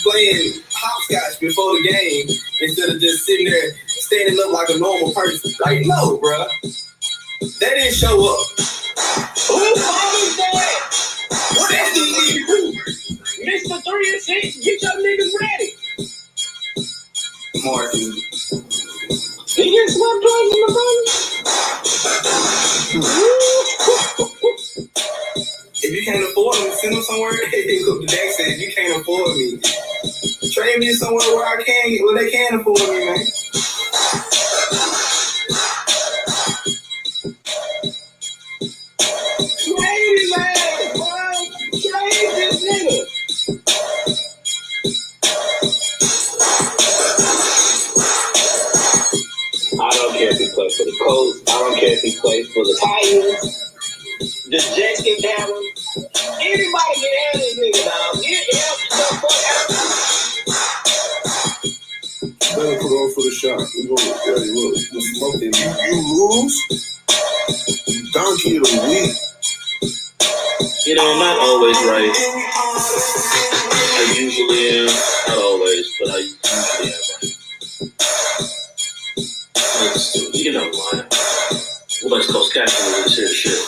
Playing hopscotch before the game instead of just sitting there standing up like a normal person. Like, no, bro. They didn't show up. Who's always that? What else do you need to do? Mr. 3 and 6, get your niggas ready. Martin. Did you get swept twice in the If you can't afford them, send them somewhere. The deck said, if you can't afford me, trade me somewhere where I can, where they can afford me, man. Trade his ass, boy. Trade this nigga. I don't care if he plays for the Colts. I don't care if he plays for the Titans. The Jets can have him. Anybody can have this nigga, dog. Get him the fuck out. Better put on for the shot. We go with Daddy. Look, you lose. Donkey of the week. You know, I'm not always right. I usually am. Not always, but I usually am right. You know why. West Coast capitalism is here shit.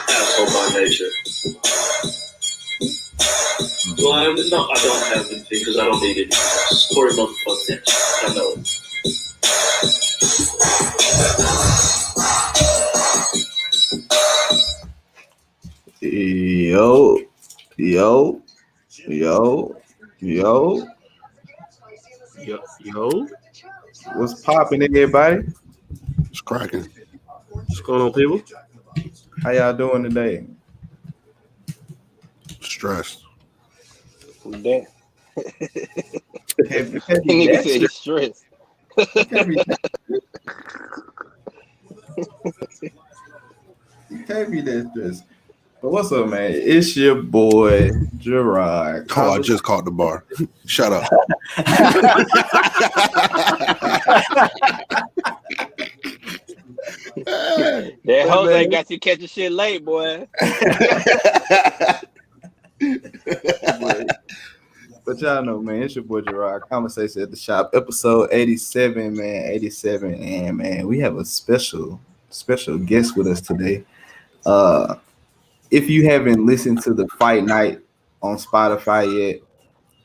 Asshole by nature. Well, I don't have anything because I don't need it. Story motherfucking that. I know it. Yo. What's popping, everybody? It's cracking. What's going on, people? How y'all doing today? Stressed. Damn. Nigga said he's stressed. You can't be that stressed. But what's up, man? It's your boy, Gerard. Oh, I just caught the bar. Shut up. That Jose got you catching shit late, boy. But y'all know, man, it's your boy Gerard. Conversation at the Shop, episode 87, man. 87, and man, we have a special guest with us today. If you haven't listened to the Fight Night on Spotify yet,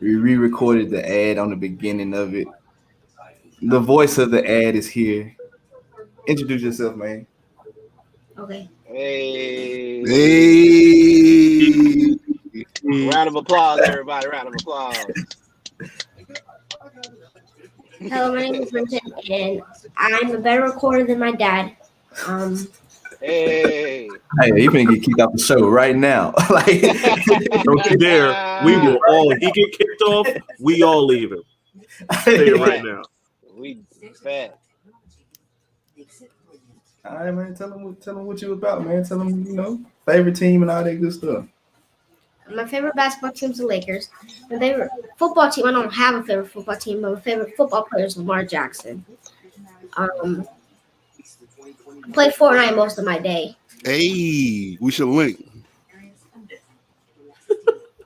we re-recorded the ad on the beginning of it. The voice of the ad is here. Introduce yourself, man. Okay. Hey. Round of applause, everybody. Round of applause. Hello, my name is Vincent, and I'm a better recorder than my dad. Hey, you finna get kicked off the show right now. Like, don't you dare. We will all, he get kicked off, we all leave him. Say it right now. We fat. All right, man. Tell them what you about, man. Tell them, favorite team and all that good stuff. My favorite basketball team is the Lakers. My favorite football team, I don't have a favorite football team, but my favorite football player is Lamar Jackson. I play Fortnite most of my day. Hey, we should link.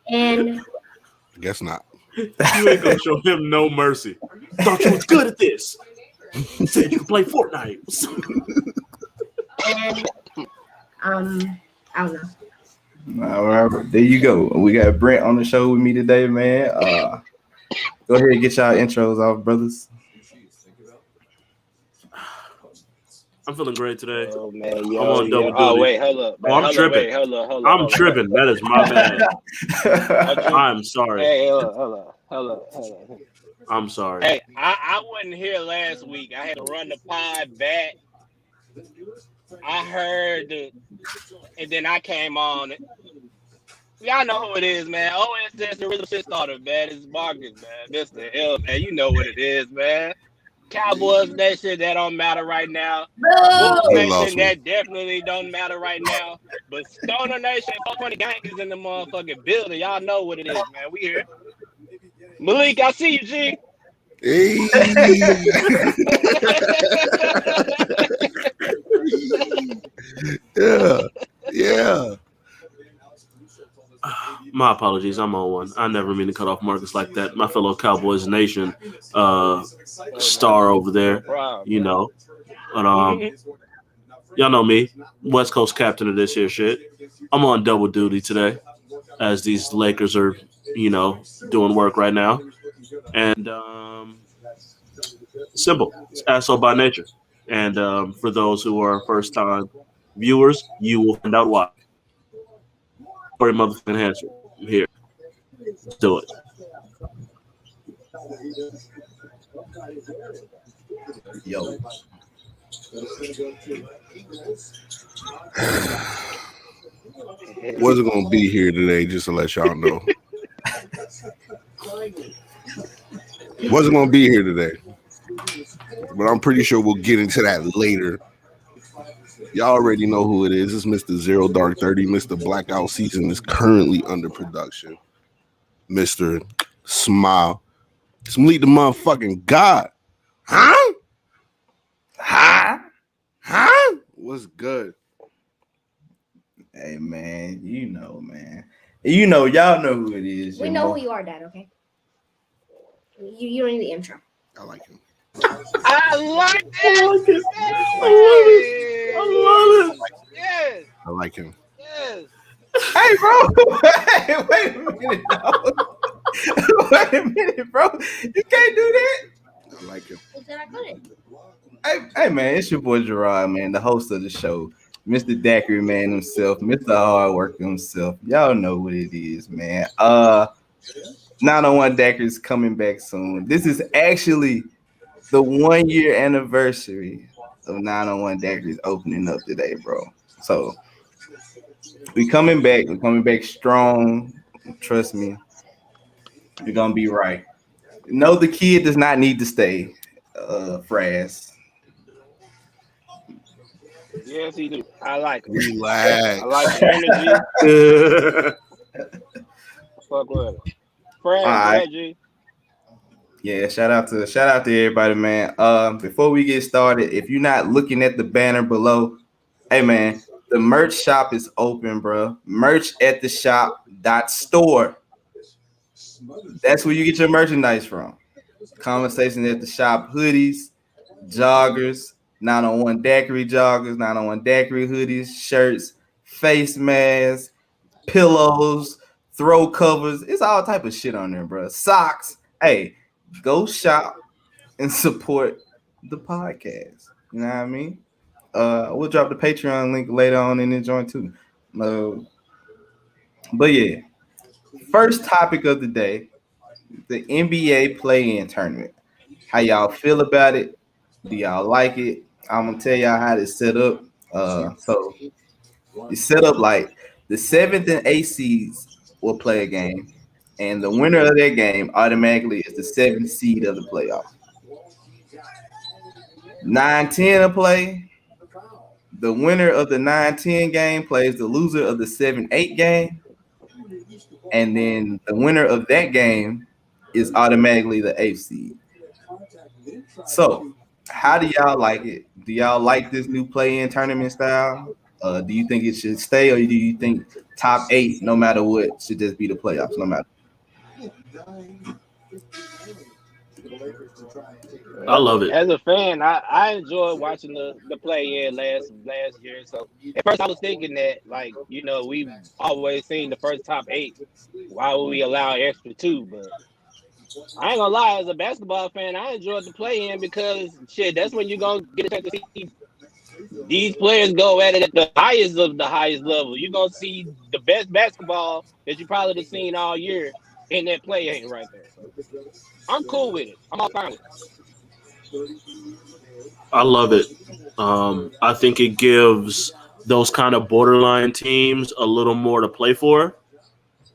And I guess not. You ain't gonna show him no mercy. Thought you was good at this. Said you could play Fortnite. And I don't know. All right, there you go. We got Brent on the show with me today, man. Go ahead and get y'all intros off, brothers. I'm feeling great today. Oh man, I'm on double duty. Oh wait, hold up. I'm tripping. Hold up. I'm tripping. That is my bad. I'm sorry. Hey, hold up. I'm sorry. Hey, I wasn't here last week. I had to run the pod back. I heard and then I came on. Y'all know who it is, man. OSS, the rhythm shit starter, man. It's Marcus, man. Mr. L, man. You know what it is, man. Cowboys Nation, that don't matter right now. Bulls Nation, that definitely don't matter right now. But Stoner Nation, 420 gang is in the motherfucking building. Y'all know what it is, man. We here. Malik, I see you, G. Hey. Yeah. My apologies. I'm on one. I never mean to cut off Marcus like that. My fellow Cowboys Nation star over there, you know. But y'all know me, West Coast captain of this here shit. I'm on double duty today, as these Lakers are, doing work right now. And simple, it's asshole by nature. And for those who are first time viewers, you will find out why. Or motherfucking answer. I'm here. Let's do it. Yo. Wasn't gonna be here today, just to let y'all know. Wasn't gonna be here today, but I'm pretty sure we'll get into that later. Y'all already know who it is. It's Mr. Zero Dark 30. Mr. Blackout Season is currently under production. Mr. Smile. Smile the motherfucking God. Huh? What's good? Hey, man. Man. Y'all know who it is. We know who you are, Dad, okay? You don't need the intro. I like him. I like it. I love it. Yes. I like him. Yes. Hey, bro. Hey, wait a minute, dog. Wait a minute, bro. You can't do that. I like him. Who said I couldn't? Hey, man. It's your boy Gerard, man, the host of the show. Mr. Daiquiri man himself, Mr. Hard Worker himself. Y'all know what it is, man. 901 Daiquiri is coming back soon. This is actually the 1 year anniversary of 901 Daiquiri's opening up today, bro. So we coming back. We're coming back strong. Trust me. We're gonna be right. No, the kid does not need to stay. Fraz. Yes, he do. I like him. Relax. I like the energy. Fuck with it. Fred, G. Yeah, shout out to everybody, man. Before we get started, if you're not looking at the banner below, hey man, the merch shop is open, bro. Merch at the shop.store. That's where you get your merchandise from. Conversation at the shop, hoodies, joggers, 901 Daiquiri joggers, 901 Daiquiri hoodies, shirts, face masks, pillows, throw covers. It's all type of shit on there, bro. Socks. Hey, go shop and support the podcast. You know what I mean? We'll drop the Patreon link later on in the joint too. But yeah, first topic of the day, the NBA play-in tournament. How y'all feel about it? Do y'all like it? I'm gonna tell y'all how it's set up. So it's set up like the 7th and 8th seeds will play a game, and the winner of that game automatically is the 7th seed of the playoff. 9-10 will play. The winner of the 9-10 game plays the loser of the 7-8 game, and then the winner of that game is automatically the 8th seed. So, how do y'all like it? Do y'all like this new play-in tournament style? Do you think it should stay, or do you think top 8, no matter what, should just be the playoffs, no matter? I love it. As a fan, I enjoyed watching the play-in last year. So at first I was thinking that, like, we've always seen the first top 8. Why would we allow extra 2? But I ain't gonna lie, as a basketball fan, I enjoyed the play-in because shit, that's when you're gonna get a chance to see these players go at it at the highest of the highest level. You're gonna see the best basketball that you probably have seen all year in that play-in right there. So I'm cool with it. I'm all fine with it. I love it. I think it gives those kind of borderline teams a little more to play for,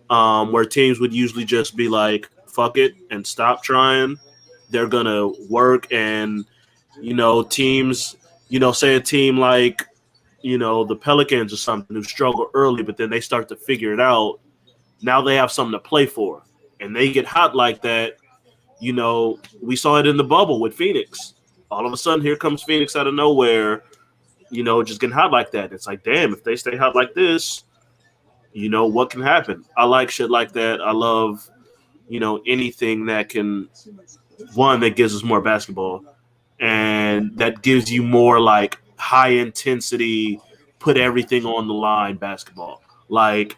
where teams would usually just be like, fuck it and stop trying. They're going to work and, teams, say a team like, the Pelicans or something who struggle early, but then they start to figure it out. Now they have something to play for and they get hot like that. We saw it in the bubble with Phoenix. All of a sudden, here comes Phoenix out of nowhere, just getting hot like that. It's like, damn, if they stay hot like this, what can happen? I like shit like that. I love, anything that can, one, that gives us more basketball, and that gives you more like high intensity, put everything on the line basketball. Like,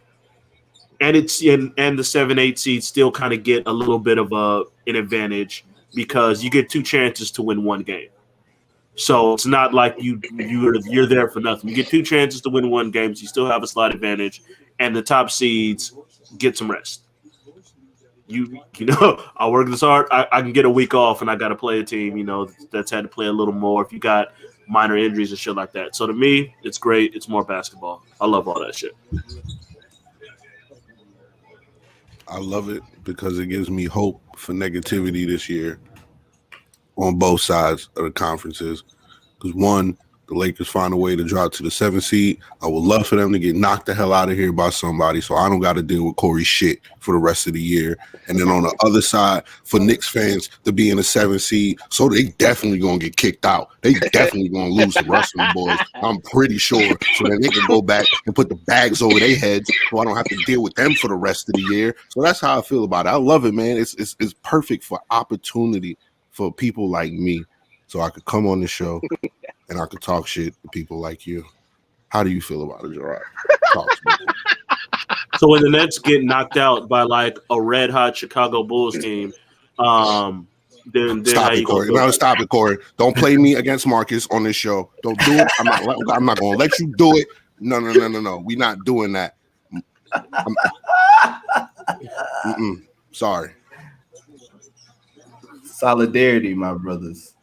and the 7-8 seeds still kind of get a little bit of an advantage because you get 2 chances to win 1 game. So it's not like you're there for nothing. You get 2 chances to win 1 game, so you still have a slight advantage, and the top seeds get some rest. I work this hard. I can get a week off, and I got to play a team, that's had to play a little more if you got minor injuries and shit like that. So to me, it's great. It's more basketball. I love all that shit. I love it because it gives me hope for negativity this year on both sides of the conferences. Because one, the Lakers find a way to drop to the 7th seed. I would love for them to get knocked the hell out of here by somebody so I don't got to deal with Corey's shit for the rest of the year. And then on the other side, for Knicks fans to be in the 7th seed, so they definitely going to get kicked out. They definitely going to lose the rest of the boys. I'm pretty sure. So then they can go back and put the bags over their heads so I don't have to deal with them for the rest of the year. So that's how I feel about it. I love it, man. It's perfect for opportunity for people like me so I could come on the show and I could talk shit to people like you. How do you feel about it, Gerard? Talk to me. So when the Nets get knocked out by like a red hot Chicago Bulls team, then stop it, Corey. No, stop it, Corey. Don't play me against Marcus on this show. Don't do it. I'm not going to let you do it. No. We're not doing that. Sorry. Solidarity, my brothers.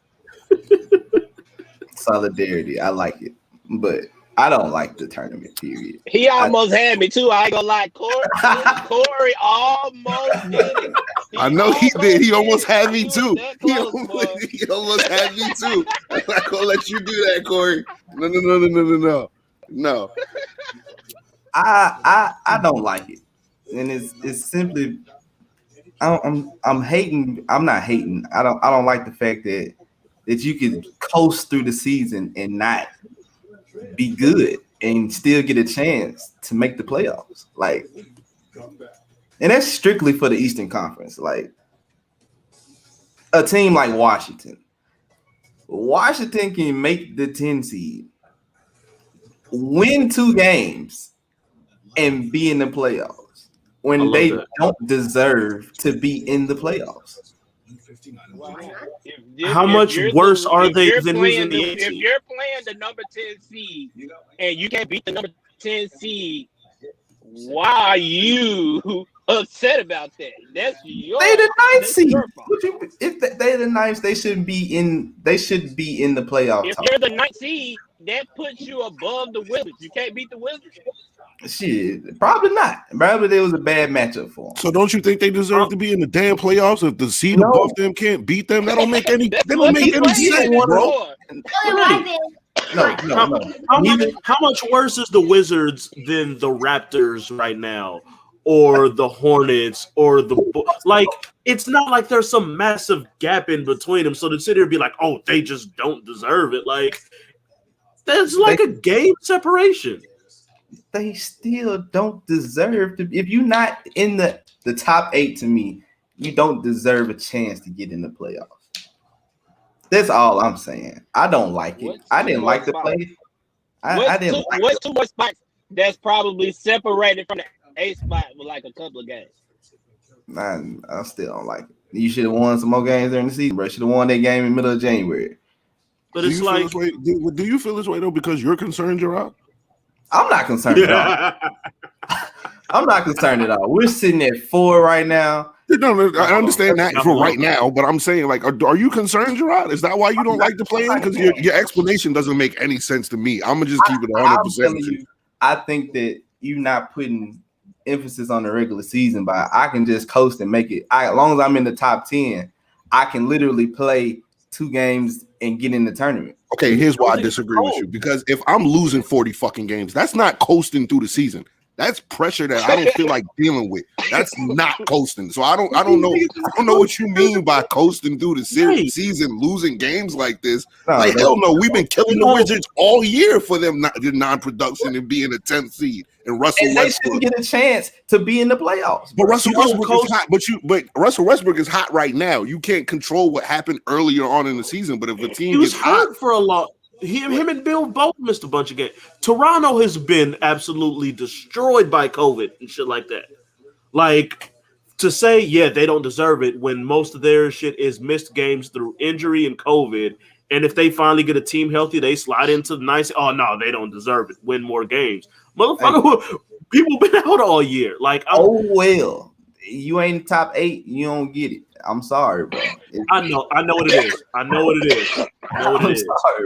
Solidarity. I like it. But I don't like the tournament, period. He almost had me, too. I ain't gonna lie. Corey almost did it. I know he did. He almost had me, too. He almost had me, too. I'm not going to let you do that, Corey. No. I don't like it. And it's simply... I'm hating. I'm not hating. I don't like the fact that you can coast through the season and not be good and still get a chance to make the playoffs. Like, and that's strictly for the Eastern Conference. Like, a team like Washington can make the 10 seed, win 2 games, and be in the playoffs when they don't deserve to be in the playoffs. How much worse are they than losing the 8 seed? If you're playing the number 10 seed and you can't beat the number 10 seed, why are you upset about that? That's your. They the 9th seed. If they're the 9th, they should be in. They should be in the playoff. If you're the 9th seed, that puts you above the Wizards. You can't beat the Wizards. Shit, probably not. Probably there was a bad matchup for them. So don't you think they deserve to be in the damn playoffs? If the seed above them can't beat them, that don't make any. That don't make any sense, bro. No. How much worse is the Wizards than the Raptors right now, or the Hornets, or the like? It's not like there's some massive gap in between them. So to sit here and be like, "Oh, they just don't deserve it," like that's like a game separation. They still don't deserve to. If you're not in the top 8, to me, you don't deserve a chance to get in the playoffs. That's all I'm saying. I don't like it. I didn't like the play. I didn't like what's 2 more spots that's probably separated from the 8th spot with like a couple of games? I still don't like it. You should have won some more games during the season, bro. Should have won that game in the middle of January. But it's like, do you feel this way though because you're concerned, Gerard? I'm not concerned at all. I'm not concerned at all. We're sitting at 4 right now. No, I understand that for right now, but I'm saying, like, are you concerned, Gerard? Is that why you don't like the play-in? Because your explanation doesn't make any sense to me. I'm gonna just keep it 100%. I think that you're not putting emphasis on the regular season, but I can just coast and make it. As long as I'm in the top 10, I can literally play 2 games and get in the tournament. Okay, here's why I disagree with you. Because if I'm losing 40 fucking games, that's not coasting through the season. That's pressure that I don't feel like dealing with. That's not coasting. So I don't know what you mean by coasting through the season, losing games like this. Hell no, we've been killing the Wizards all year for them non-production and being a 10th seed. And Russell Westbrook get a chance to be in the playoffs. But Russell Westbrook is hot. But Russell Westbrook is hot right now. You can't control what happened earlier on in the season. But if a team gets hot for a lot. Him and Bill both missed a bunch of games. Toronto has been absolutely destroyed by COVID and shit like that. Like, to say, yeah, they don't deserve it when most of their shit is missed games through injury and COVID. And if they finally get a team healthy, they slide into the nice. Oh, no, they don't deserve it. Win more games. Motherfucker, people been out all year. Like, well. You ain't top 8, you don't get it. I'm sorry, bro. I know what it is. I'm sorry,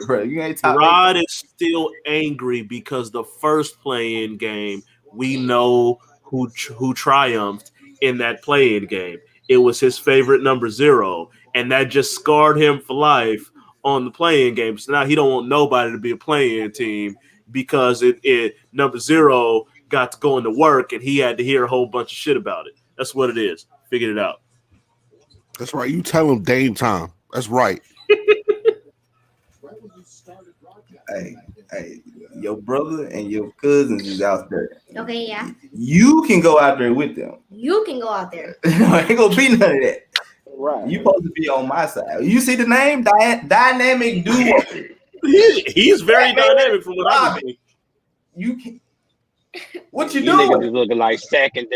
bro. You ain't top Rod 8. is still angry because the first play-in game, we know who triumphed in that play-in game. It was his favorite number 0, and that just scarred him for life on the play-in game. So now he don't want nobody to be a play-in team because it number 0 got to go into work and he had to hear a whole bunch of shit about it. That's what it is. Figured it out. That's right. You tell him Dame time. That's right. Hey, your brother and your cousins is out there. Okay, yeah. You can go out there with them. You can go out there. Ain't gonna be none of that. Right. You supposed to be on my side. You see the name? Dynamic duo. He's very dynamic from what I see. You can. What you You doing? niggas is looking like Shaq and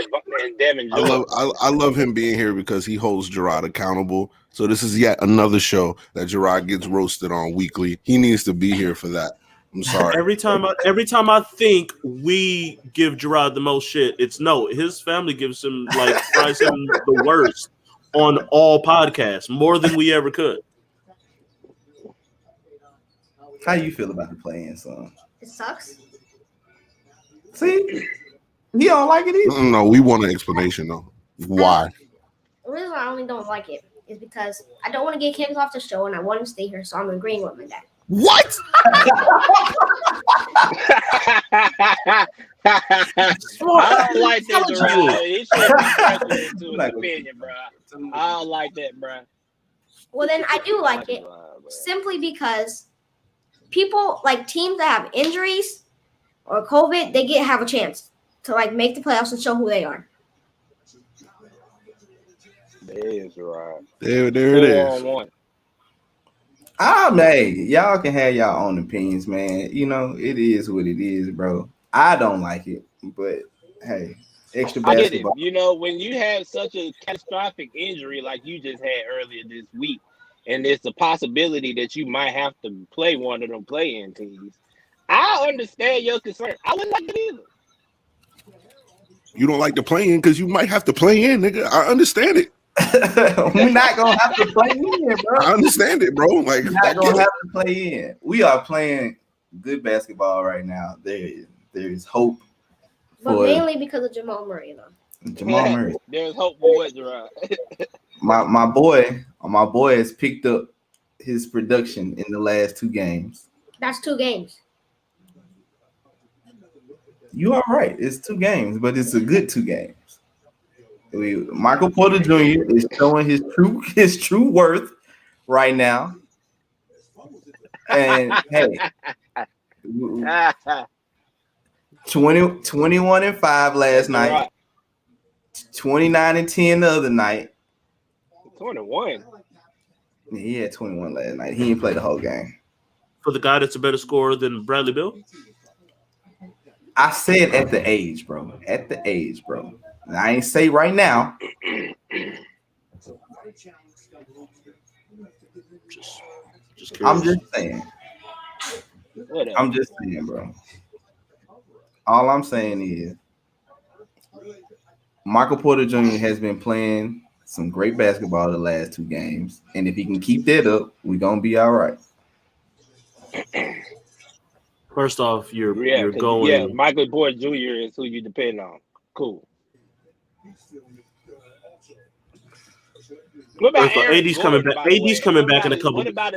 Devin Jones. I love him being here because he holds Gerard accountable. So this is yet another show that Gerard gets roasted on weekly. He needs to be here for that. I'm sorry. Every time I think we give Gerard the most shit, it's no. His family gives him tries him the worst on all podcasts, more than we ever could. How you feel about the play-in, son? It sucks. See, he don't like it either. No, we want an explanation though. Why? The reason I only don't like it is because I don't want to get kicked off the show and I want to stay here, so I'm agreeing with my dad. What? I don't like that, Gerard. It should be into an opinion, bro. I don't like that, bro. Well, then I do like it simply because people like teams that have injuries or COVID, they have a chance to make the playoffs and show who they are. There it is, right. There it is. Hey, y'all can have y'all own opinions, man. You know, it is what it is, bro. I don't like it, but hey, extra basketball. I get it. You know, when you have such a catastrophic injury like you just had earlier this week, and there's a possibility that you might have to play one of them play-in teams, I understand your concern. I wouldn't like it either. You don't like the play-in because you might have to play in, nigga. I understand it. We're not gonna have to play in, bro. I understand it, bro. Like, we're not gonna have to play in. We are playing good basketball right now. There's hope. But mainly because of Jamal Murray, though. Jamal Murray. There's hope for what, Gerard? my boy has picked up his production in the last 2 games. That's 2 games. You are right. It's 2 games, but it's a good 2 games. Michael Porter Jr. is showing his true worth right now. And hey, 21-5 last night. 29-10 the other night. 21. Yeah, he had 21 last night. He didn't play the whole game. For the guy that's a better scorer than Bradley Beal? I said at the age, bro. At the age, bro. I ain't say right now. I'm just saying. Whatever. I'm just saying, bro. All I'm saying is Michael Porter Jr. has been playing some great basketball the last 2 games. And if he can keep that up, we're going to be all right. First off, you're going. Yeah, Michael Porter Jr. is who you depend on. Cool. What about AD's coming back? AD's coming back in a couple. What about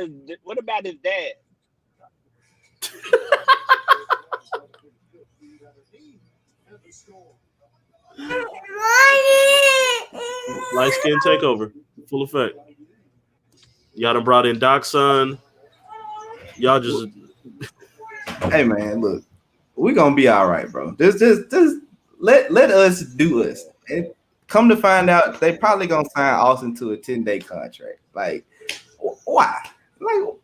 his dad? Light skin takeover, full effect. Y'all done brought in Doc's son. Y'all just Hey man, look, we're gonna be all right, bro. Just let us do us. And come to find out, they probably gonna sign Austin to a 10-day contract. Like, why? Like,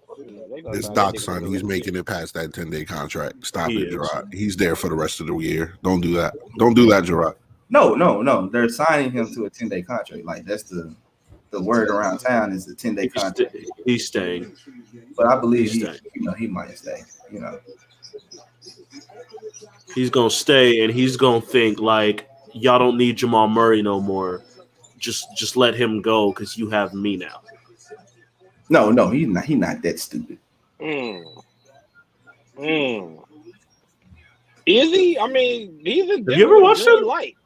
It's Doc's son. He's making it past that 10-day contract. Stop He it, is. Gerard. He's there for the rest of the year. Don't do that. Don't do that, Gerard. no. They're signing him to a 10-day contract. Like, that's the word around town is a 10-day contract. He's staying. But I believe He's he might stay. You know, He's gonna stay, and he's gonna think like, y'all don't need Jamal Murray no more. Just let him go because you have me now. no, he's not. He's not that stupid. Is he? I mean, he's a. Have you ever watched him? Light.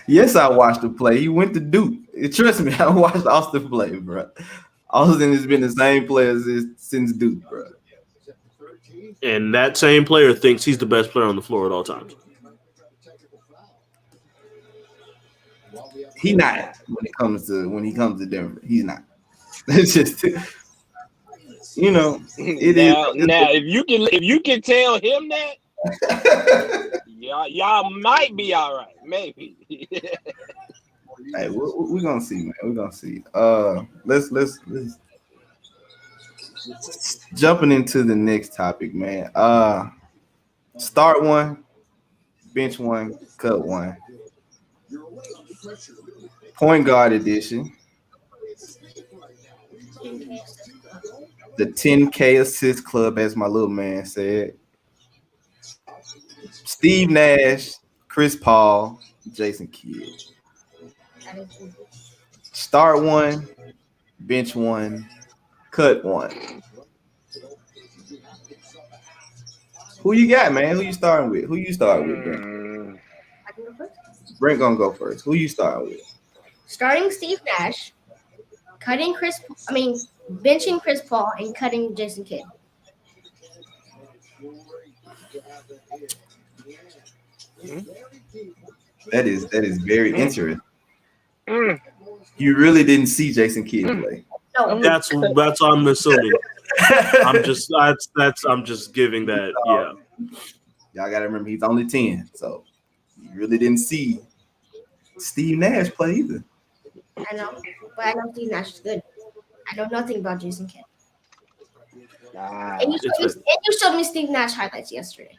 Yes, I watched him play. He went to Duke. Trust me, I watched Austin play, bro. Austin has been the same player since Duke, bro. And that same player thinks he's the best player on the floor at all times. He not when he comes to Denver. He's not. It's just, you know, Now, if you can tell him that, y'all might be all right, maybe. Hey, we're gonna see, man. We're gonna see. Let's jumping into the next topic, man. Start one, bench one, cut one. Point guard edition. The 10K assist club, as my little man said. Steve Nash, Chris Paul, Jason Kidd. Start one, bench one, cut one. Who you got, man? Who you starting with? Brent? Brent gonna go first. Who you starting with? Starting Steve Nash, benching Chris Paul and cutting Jason Kidd. That is very interesting. You really didn't see Jason Kidd play. No. That's what I'm assuming. I'm just giving that. Yeah. Y'all gotta remember he's only 10, so you really didn't see Steve Nash play either. I know, but I know Steve Nash is good. I know nothing about Jason Kidd. And you showed me Steve Nash highlights yesterday.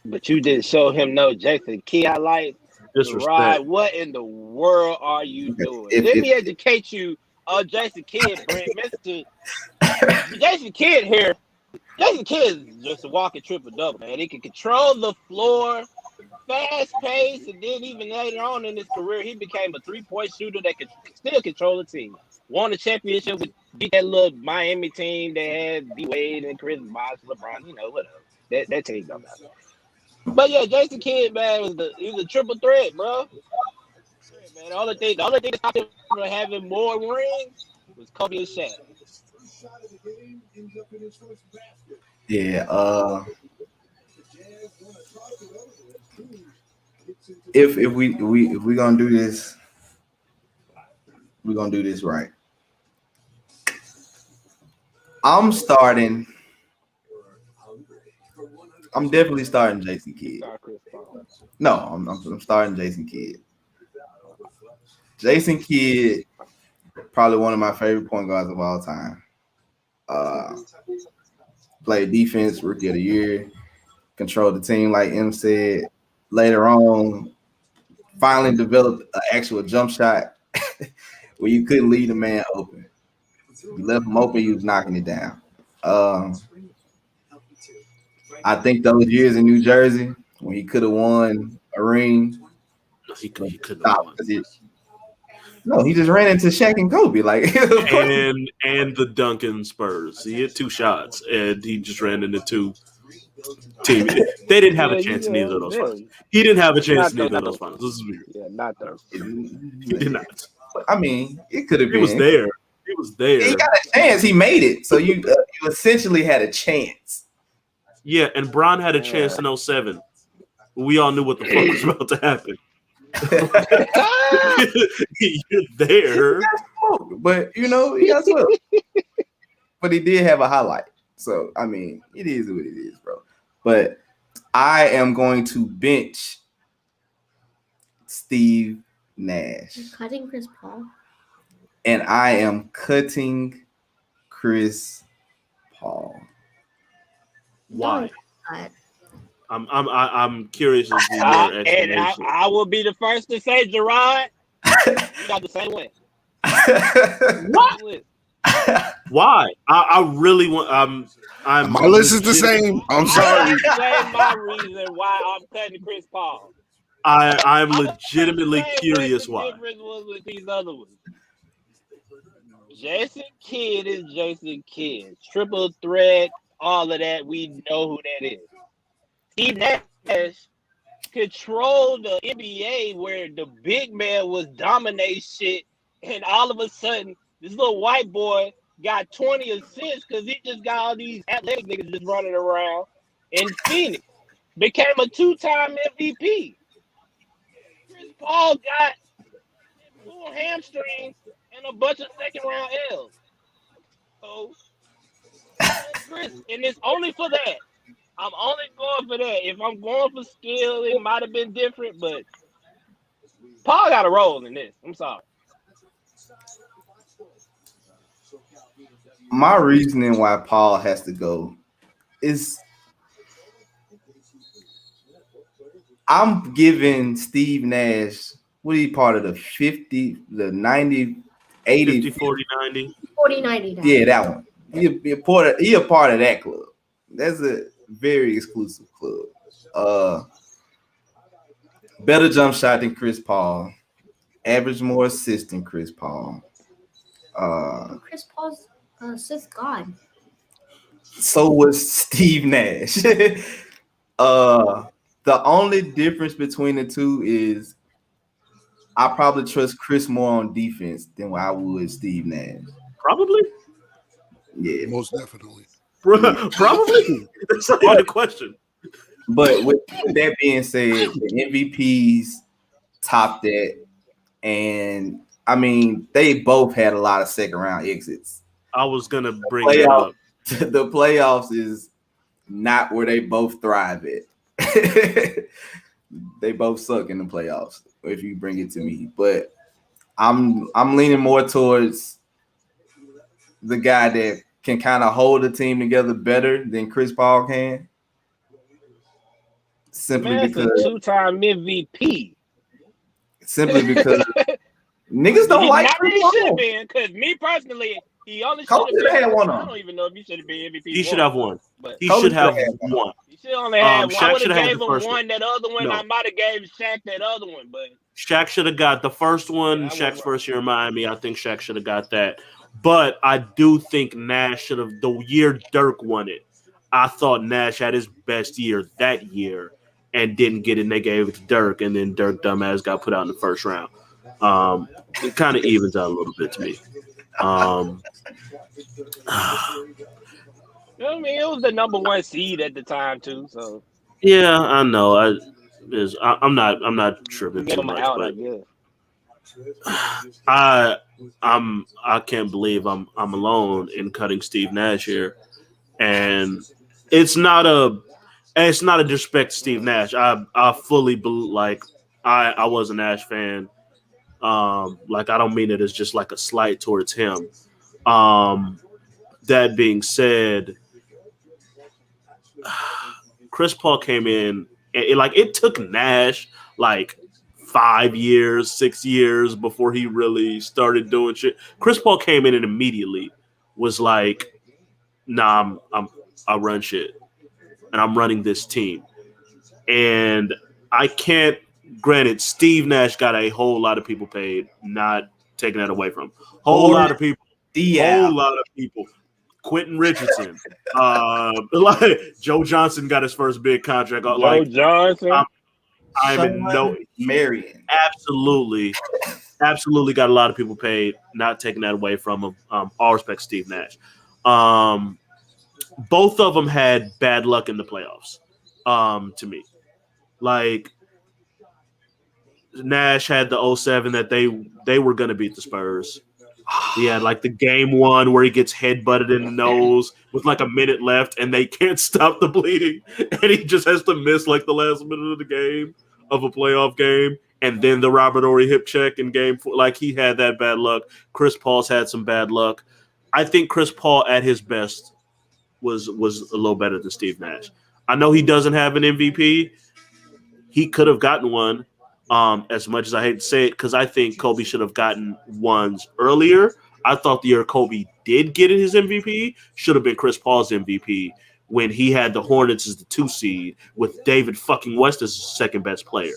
But you didn't show him no Jason Kidd highlights. Disrespect. What in the world are you doing? Let me educate you on Jason Kidd, Brent. Mr. Jason Kidd here. Jason Kidd is just a walking triple-double, man. He can control the floor, fast pace, and then even later on in his career, he became a three-point shooter that could still control the team. Won a championship with that little Miami team that had D Wade and Chris Bosh, LeBron, whatever. That team don't matter. But yeah, Jason Kidd, man, he's a triple threat, bro. Man, the only thing that stopped him from having more rings was Kobe and Shaq. Yeah. If we gonna do this, we're gonna do this right. I'm definitely starting Jason Kidd. No, I'm starting Jason Kidd. Jason Kidd, probably one of my favorite point guards of all time. Played defense, rookie of the year, controlled the team like M said. Later on, finally developed an actual jump shot where you couldn't leave the man open. You left him open, you was knocking it down. I think those years in New Jersey when he could have won a ring, He couldn't have won. No, he just ran into Shaq and Kobe, like and the Duncan Spurs. He hit two shots, and he just ran into two teams. They didn't have a chance in either of those finals. He didn't have a chance in either of those finals. This is weird. Yeah, not those. He did not. I mean, it could have been. He was there. He was there. He got a chance. He made it. So you essentially had a chance. Yeah, and Bron had a chance in 07. We all knew what the fuck was about to happen. You're there. But you know, he got swept. But he did have a highlight. So I mean, it is what it is, bro. But I am going to bench Steve Nash. You're cutting Chris Paul. And I am cutting Chris Paul. Why? Don't I'm curious as to your And explanation. I will be the first to say, Gerard, you got the same way. What? Why? I really want. My list is the same. I'm sorry. Say my reason why I'm cutting Chris Paul. I'm legitimately curious the why. difference was with these other ones. Jason Kidd is Jason Kidd. Triple threat, all of that. We know who that is. Steve Nash controlled the NBA where the big man was dominate shit, and all of a sudden, this little white boy got 20 assists because he just got all these athletic niggas just running around in Phoenix. Became a 2-time MVP. Chris Paul got full hamstrings and a bunch of second-round L's. So, Chris, and it's only for that. I'm only going for that. If I'm going for skill, it might have been different, but Paul got a role in this. I'm sorry. My reasoning why Paul has to go is I'm giving Steve Nash, what he part of the 50, the 90, 80, 50, 40, 90. 40-90. Yeah, that one. He a part of that club. That's a very exclusive club. Better jump shot than Chris Paul. Average more assists than Chris Paul. Chris Paul's assist god. So was Steve Nash. The only difference between the two is I probably trust Chris more on defense than I would Steve Nash. Probably. Yeah, Most definitely. Probably. That's not even a question. But with that being said, the MVPs topped that, and I mean they both had a lot of second round exits. I was gonna bring that up. The playoffs is not where they both thrive at. They both suck in the playoffs if you bring it to me. But I'm leaning more towards the guy that can kind of hold the team together better than Chris Paul can. Simply because a 2-time MVP. Simply because niggas don't like Chris Paul. Should have been, because me personally, he only should have had one. I don't even know if he should have been MVP. He should have one. But he should have one. He should only have one. Shaq I would should have have gave the him first one. That other one, no. I might have gave Shaq that other one, but Shaq should have got the first one. Shaq's first year in Miami. I think Shaq should have got that. But I do think Nash should have. The year Dirk won it, I thought Nash had his best year that year and didn't get it. And they gave it to Dirk, and then Dirk dumbass got put out in the first round. It kind of evens out a little bit to me. I mean, it was the number one seed at the time too. So yeah, I know. I'm not tripping too much, but I can't believe I'm alone in cutting Steve Nash here, and it's not a disrespect to Steve Nash. I fully believe, I was a Nash fan. I don't mean it as just like a slight towards him. That being said, Chris Paul came in and it took Nash 5 years, 6 years before he really started doing shit. Chris Paul came in and immediately was like, nah, I run shit and I'm running this team. And I can't, granted, Steve Nash got a whole lot of people paid, not taking that away from him. Whole lot of people. Quentin Richardson. Joe Johnson got his first big contract. Johnson. Marion. Absolutely got a lot of people paid, not taking that away from him. All respect to Steve Nash. both of them had bad luck in the playoffs. To me, like Nash had the 07 that they were going to beat the Spurs. He had like the game one where he gets headbutted in the nose with like a minute left and they can't stop the bleeding. And he just has to miss like the last minute of the game of a playoff game. And then the Robert Horry hip check in game four. Like he had that bad luck. Chris Paul's had some bad luck. I think Chris Paul at his best was a little better than Steve Nash. I know he doesn't have an MVP. He could have gotten one. As much as I hate to say it, because I think Kobe should have gotten ones earlier. I thought the year Kobe did get his MVP should have been Chris Paul's MVP when he had the Hornets as the 2 seed with David fucking West as the second best player.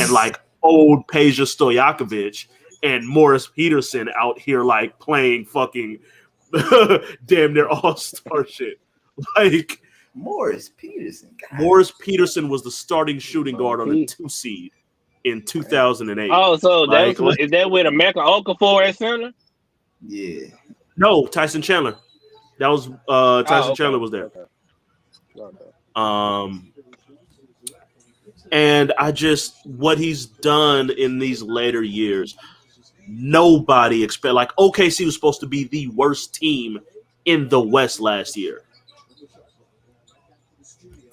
And like old Peja Stojakovic and Morris Peterson out here like playing fucking damn near all-star shit. Like Morris Peterson. God. Morris Peterson was the starting shooting guard on the 2 seed in 2008. Oh, so Like, is that with American Okafor at center? Yeah. No, Tyson Chandler. That was Tyson Chandler was there. Okay. And I just what he's done in these later years, nobody expect like OKC was supposed to be the worst team in the West last year.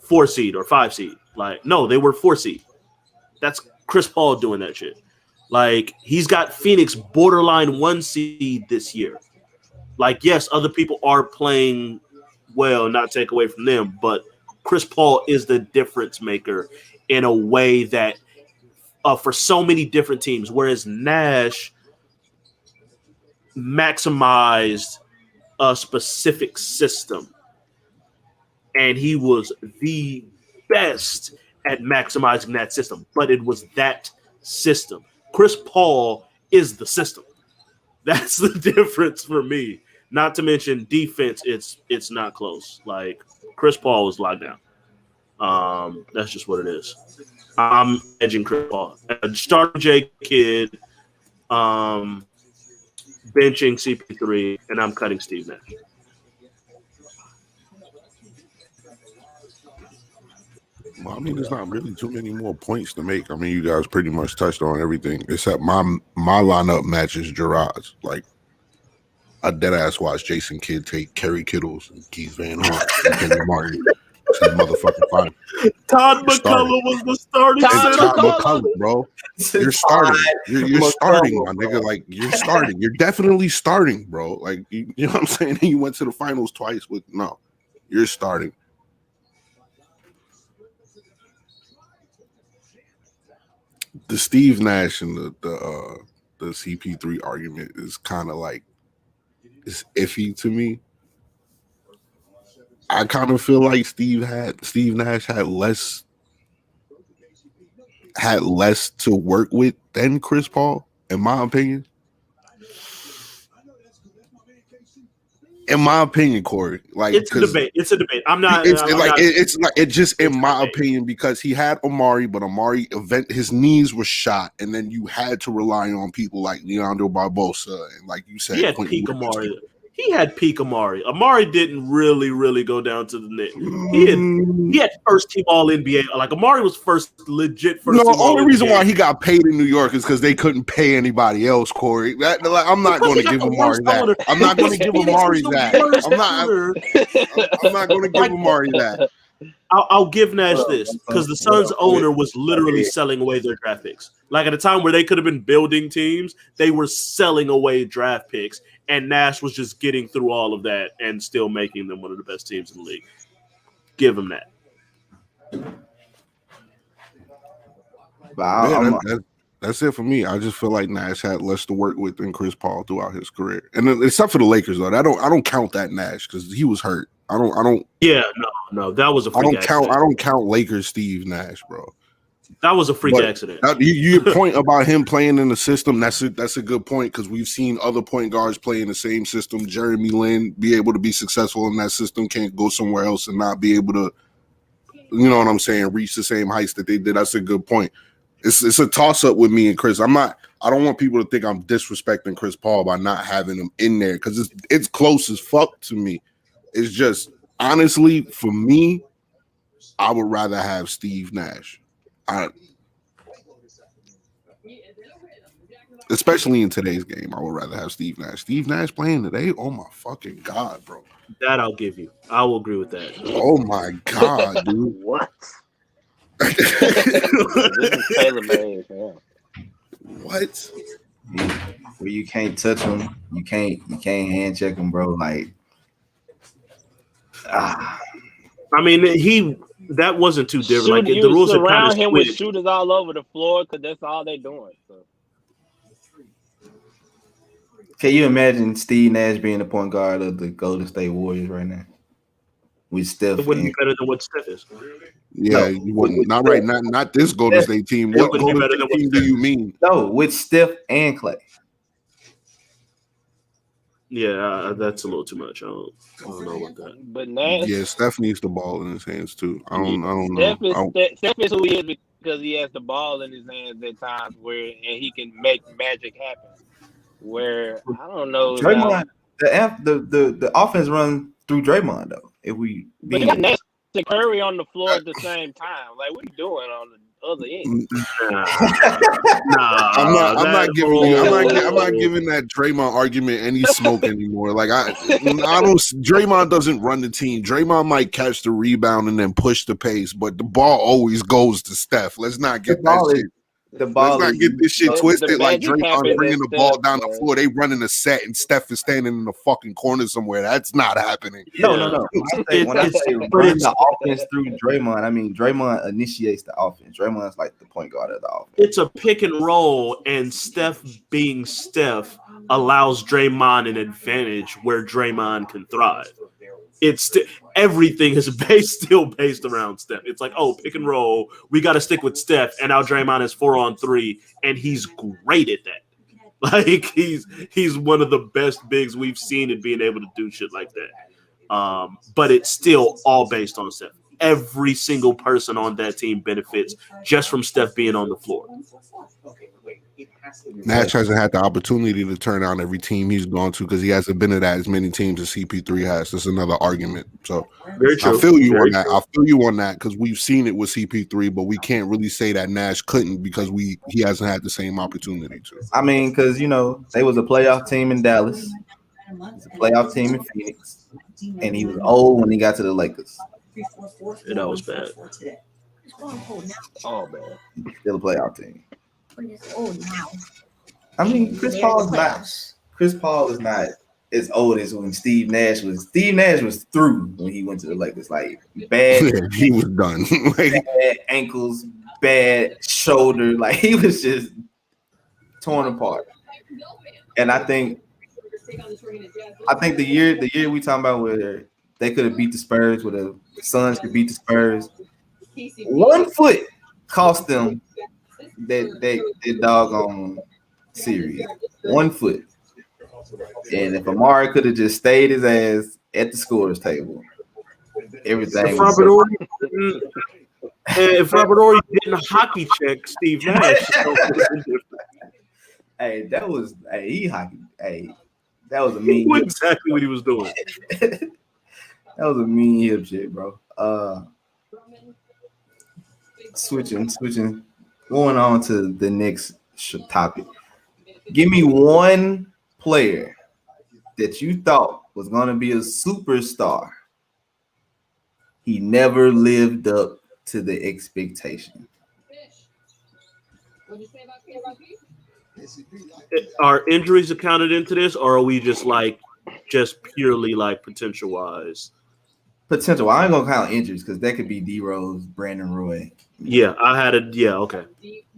4 seed or 5 seed. Like, no, they were 4 seed. That's Chris Paul doing that shit. Like, he's got Phoenix borderline 1 seed this year. Like, yes, other people are playing well, not take away from them, but Chris Paul is the difference maker in a way that for so many different teams, whereas Nash maximized a specific system, and he was the best at maximizing that system, but it was that system. Chris Paul is the system. That's the difference for me. Not to mention defense, it's not close. Like Chris Paul was locked down. That's just what it is. I'm edging Chris Paul. Starting J Kidd, benching CP3, and I'm cutting Steve Nash. Well, I mean, there's not really too many more points to make. I mean, you guys pretty much touched on everything except my lineup matches Gerard's. Like, I dead ass watched Jason Kidd take Kerry Kittles and Keith Van Horn and Kenny Martin. It's motherfucking fine. Todd McCullough was the starting center. Todd McCullough, bro. You're starting. You're starting, my nigga. Like, you're starting. You're definitely starting, bro. Like, you know what I'm saying? You went to the finals twice with no. You're starting. The Steve Nash and the CP3 argument is kind of like it's iffy to me. I kind of feel like Steve Nash had less to work with than Chris Paul, in my opinion. In my opinion, Corey, like it's a debate. It's a debate. I'm not. It's just in my opinion because he had Amari, but Amari his knees were shot, and then you had to rely on people like Leandro Barbosa and like you said, he had peak Amari. He had peak Amari. Amari didn't really go down to the net. He had first team All NBA. Like Amari was legit first. No, team the only reason NBA. why he got paid in New York is because they couldn't pay anybody else, Corey. I'm not going to give Amari that. I'm not going to give Amari that. I'm not going to give Amari that. I'll give Nash this because the Suns owner was literally selling away their draft picks. Like at a time where they could have been building teams, they were selling away draft picks, and Nash was just getting through all of that and still making them one of the best teams in the league. Give him that. That's it for me. I just feel like Nash had less to work with than Chris Paul throughout his career, and then, except for the Lakers though, I don't count that Nash because he was hurt. I don't. Yeah, no, that was a freak accident. I don't count Lakers Steve Nash, bro. That was a freak accident. Your point about him playing in the system, that's a good point because we've seen other point guards play in the same system. Jeremy Lin be able to be successful in that system, can't go somewhere else and not be able to, you know what I'm saying, reach the same heights that they did. That's a good point. It's a toss-up with me and Chris. I don't want people to think I'm disrespecting Chris Paul by not having him in there because it's close as fuck to me. It's just honestly, for me, I would rather have Steve Nash. Especially in today's game, I would rather have Steve Nash. Steve Nash playing today? Oh my fucking God, bro. That I'll give you. I will agree with that. Oh my God, dude. What? This is tailor-made, man. What? Where you can't touch him, you can't hand check him, bro. Like, I mean, that wasn't too different. Like You the rules are kind of surround him with switched. shooters all over the floor because that's all they're doing. So. can you imagine Steve Nash being the point guard of the Golden State Warriors right now? With Steph, It wouldn't be better than what Steph is. Yeah, No, you wouldn't. Not right. Not this Golden State team. It What wouldn't be Golden better State than what team do you mean? No, with Steph and Clay. Yeah, that's a little too much. I don't know about that. But Nash, Yeah, Steph needs the ball in his hands too. I don't know. Steph is who he is because he has the ball in his hands at times and he can make magic happen. Where I don't know. Draymond, the offense run through Draymond though. If we But you got Nash and Curry on the floor at the same time. Like, what are you doing on the other end? I'm not giving that Draymond argument any smoke anymore. Like I don't. Draymond doesn't run the team. Draymond might catch the rebound and then push the pace, but the ball always goes to Steph. Let's not get that shit. Let's not get this shit twisted. Like Draymond bringing the ball down the floor, they running a set, and Steph is standing in the fucking corner somewhere. That's not happening. No. When I say run the offense through Draymond, I mean Draymond initiates the offense. Draymond's like the point guard of the offense. It's a pick and roll, and Steph being Steph allows Draymond an advantage where Draymond can thrive. Everything is still based around Steph. It's like, oh, pick and roll. We got to stick with Steph, and now Draymond is 4-on-3, and he's great at that. Like he's one of the best bigs we've seen at being able to do shit like that. But it's still all based on Steph. Every single person on that team benefits just from Steph being on the floor. Nash hasn't had the opportunity to turn on every team he's gone to because he hasn't been at as many teams as CP3 has. That's another argument. So very true. I feel you on that. I feel you on that because we've seen it with CP3, but we can't really say that Nash couldn't because he hasn't had the same opportunity to. I mean, because they was a playoff team in Dallas, he was a playoff team in Phoenix, and he was old when he got to the Lakers. And that was bad. Oh man, Still a playoff team. Old now. I mean, Chris Paul is not as old as when Steve Nash was. Steve Nash was through when he went to the Lakers. Like bad, he was done. Bad ankles, bad shoulder. Like he was just torn apart. And I think the year we talking about where they could have beat the Spurs, where the Suns could beat the Spurs. 1 foot cost them that doggone series. 1 foot. And if Amari could have just stayed his ass at the scorer's table, everything. If Robert Horry didn't hockey check Steve Nash, that was a mean. He knew exactly what he was doing. That was a mean hip check, bro. Switching. Going on to the next topic. Give me one player that you thought was going to be a superstar. He never lived up to the expectation. Are injuries accounted into this, or are we just purely potential wise? Potential. I ain't gonna count injuries because that could be D Rose, Brandon Roy. Yeah, I had it. Yeah, okay.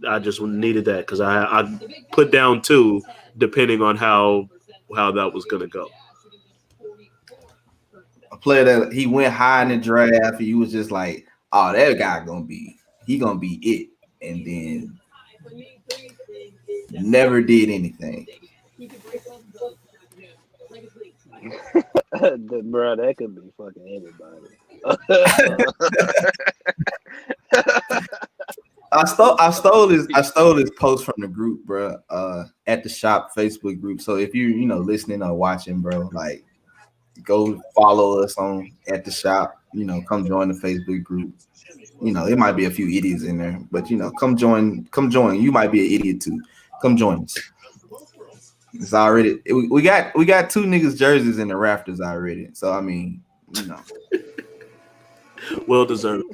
I just needed that because I put down 2 depending on how that was gonna go. A player that he went high in the draft, he was just like, "Oh, that guy gonna be it," and then never did anything. Bro, that could be fucking anybody. I stole this post from the group, bro. At the shop Facebook group. So if you listening or watching, bro, Go follow us on at the shop. Come join the Facebook group. There might be a few idiots in there, but come join. Come join. You might be an idiot too. Come join us. It's already we got 2 niggas jerseys in the rafters already. So I mean, well deserved.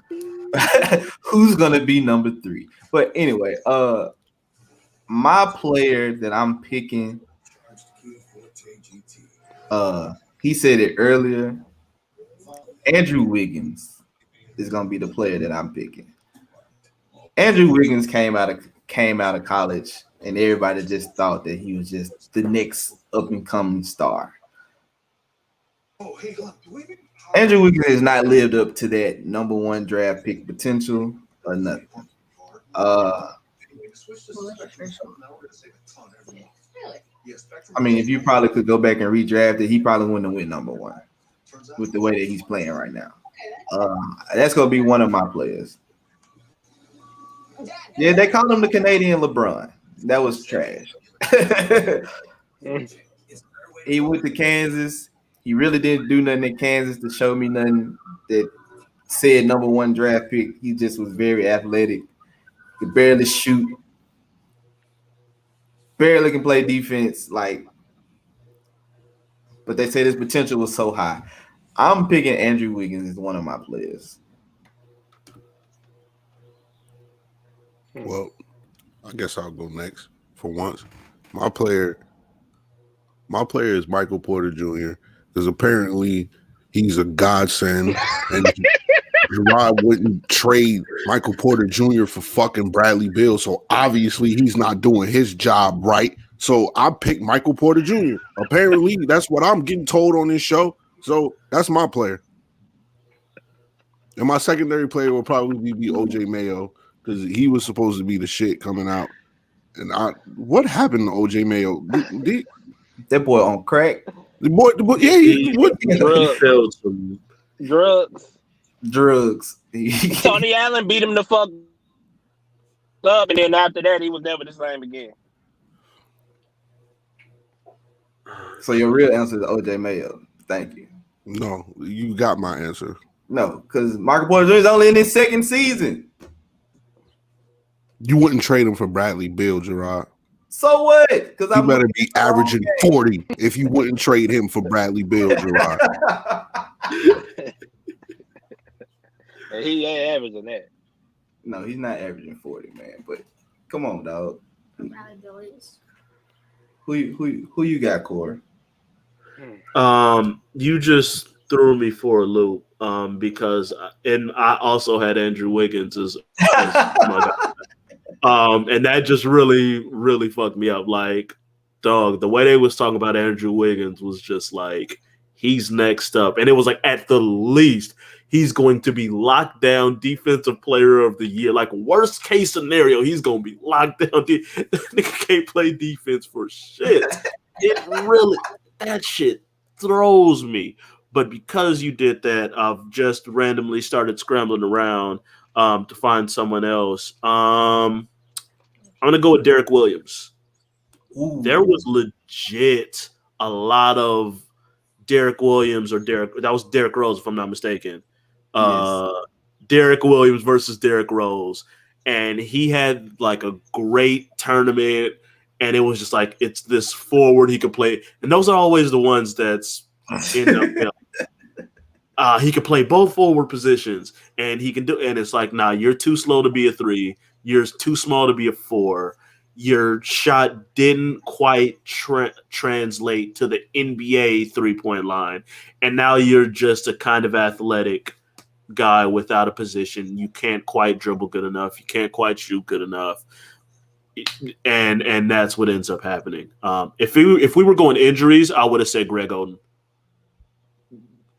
Who's gonna be number 3? But anyway, my player that I'm picking, he said it earlier. Andrew Wiggins is gonna be the player that I'm picking. Andrew Wiggins came out of college, and everybody just thought that he was just the next up and coming star. Andrew Wiggins has not lived up to that number 1 draft pick potential or nothing. I mean, if you probably could go back and redraft it, he probably wouldn't have went number 1 with the way that he's playing right now. That's gonna be one of my players. Yeah, they called him the Canadian LeBron. That was trash. He went to Kansas. He really didn't do nothing in Kansas to show me nothing that said number 1 draft pick. He just was very athletic. Could barely shoot. Barely can play defense. But they said his potential was so high. I'm picking Andrew Wiggins as one of my players. Well, I guess I'll go next for once. My player is Michael Porter Jr. because apparently he's a godsend, and Gerard wouldn't trade Michael Porter Jr. for fucking Bradley Beal, so obviously he's not doing his job right. So I picked Michael Porter Jr. Apparently that's what I'm getting told on this show. So that's my player. And my secondary player will probably be OJ Mayo because he was supposed to be the shit coming out. And what happened to OJ Mayo? That boy on crack. The boy yeah, he failed some drugs. Tony Allen beat him the fuck up, and then after that, he was never the same again. So your real answer is OJ Mayo. Thank you. No, you got my answer. No, because Michael Porter Jr. is only in his 2nd season. You wouldn't trade him for Bradley Beal, Gerard. So what? Because you better be averaging 40 if you wouldn't trade him for Bradley Beal, Gerard. He ain't averaging that. No, he's not averaging 40, man. But come on, dog. Who you got, Corey? You just threw me for a loop because I also had Andrew Wiggins as my guy. And that just really, really fucked me up. Like, dog, the way they was talking about Andrew Wiggins was just like, he's next up. And it was like, at the least, he's going to be locked down defensive player of the year. Like, worst case scenario, he's going to be locked down. Nigga can't play defense for shit. That shit throws me. But because you did that, I've just randomly started scrambling around to find someone else. I'm going to go with Derek Williams. Ooh. There was legit a lot of Derek Williams or that was Derrick Rose, if I'm not mistaken. Yes. Derek Williams versus Derrick Rose. And he had like a great tournament. And it was just like, it's this forward he could play. And those are always the ones that's end up. He could play both forward positions, and he can do. And it's like, nah, you're too slow to be a 3. You're too small to be a 4. Your shot didn't quite translate to the NBA 3-point line, and now you're just a kind of athletic guy without a position. You can't quite dribble good enough. You can't quite shoot good enough. And that's what ends up happening. If we were going injuries, I would have said Greg Oden.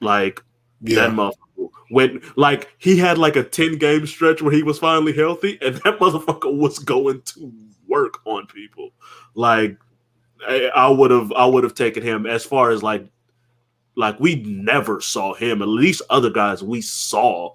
Like, that motherfucker went, like, he had like a 10-game stretch where he was finally healthy, and that motherfucker was going to work on people. Like, I would have taken him. As far as like we never saw him. At least other guys we saw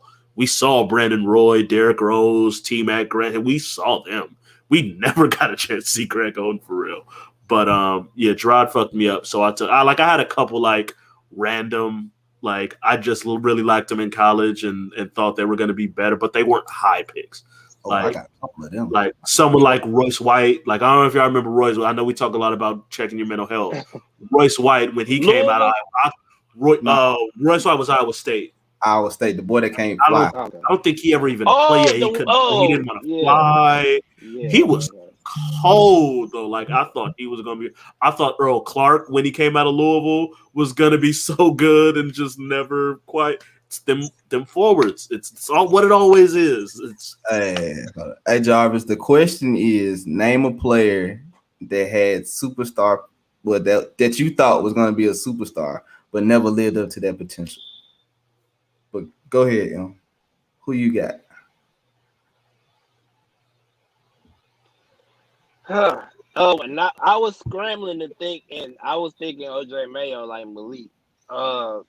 Brandon Roy, Derrick Rose, T-Mac Grant. We saw them. We never got a chance to see Greg Oden for real. But yeah, Gerard fucked me up. So I had a couple like random. Like I just really liked them in college and thought they were going to be better, but they weren't high picks. I got a couple of them. Like someone like Royce White. Like I don't know if y'all remember Royce. I know we talk a lot about checking your mental health. Royce White when he came out of Royce White was Iowa State. Iowa State, the boy that can't fly. fly. I don't think he ever even played. He didn't want to fly. Yeah, he was cold though. Like I thought he was gonna be. I thought Earl Clark when he came out of Louisville was gonna be so good and just never quite. It's them forwards. It's all what it always is. Hey Jarvis. The question is: name a player that had superstar, that you thought was gonna be a superstar, but never lived up to that potential. But go ahead, who you got? I was scrambling to think, and I was thinking OJ Mayo like Malik. So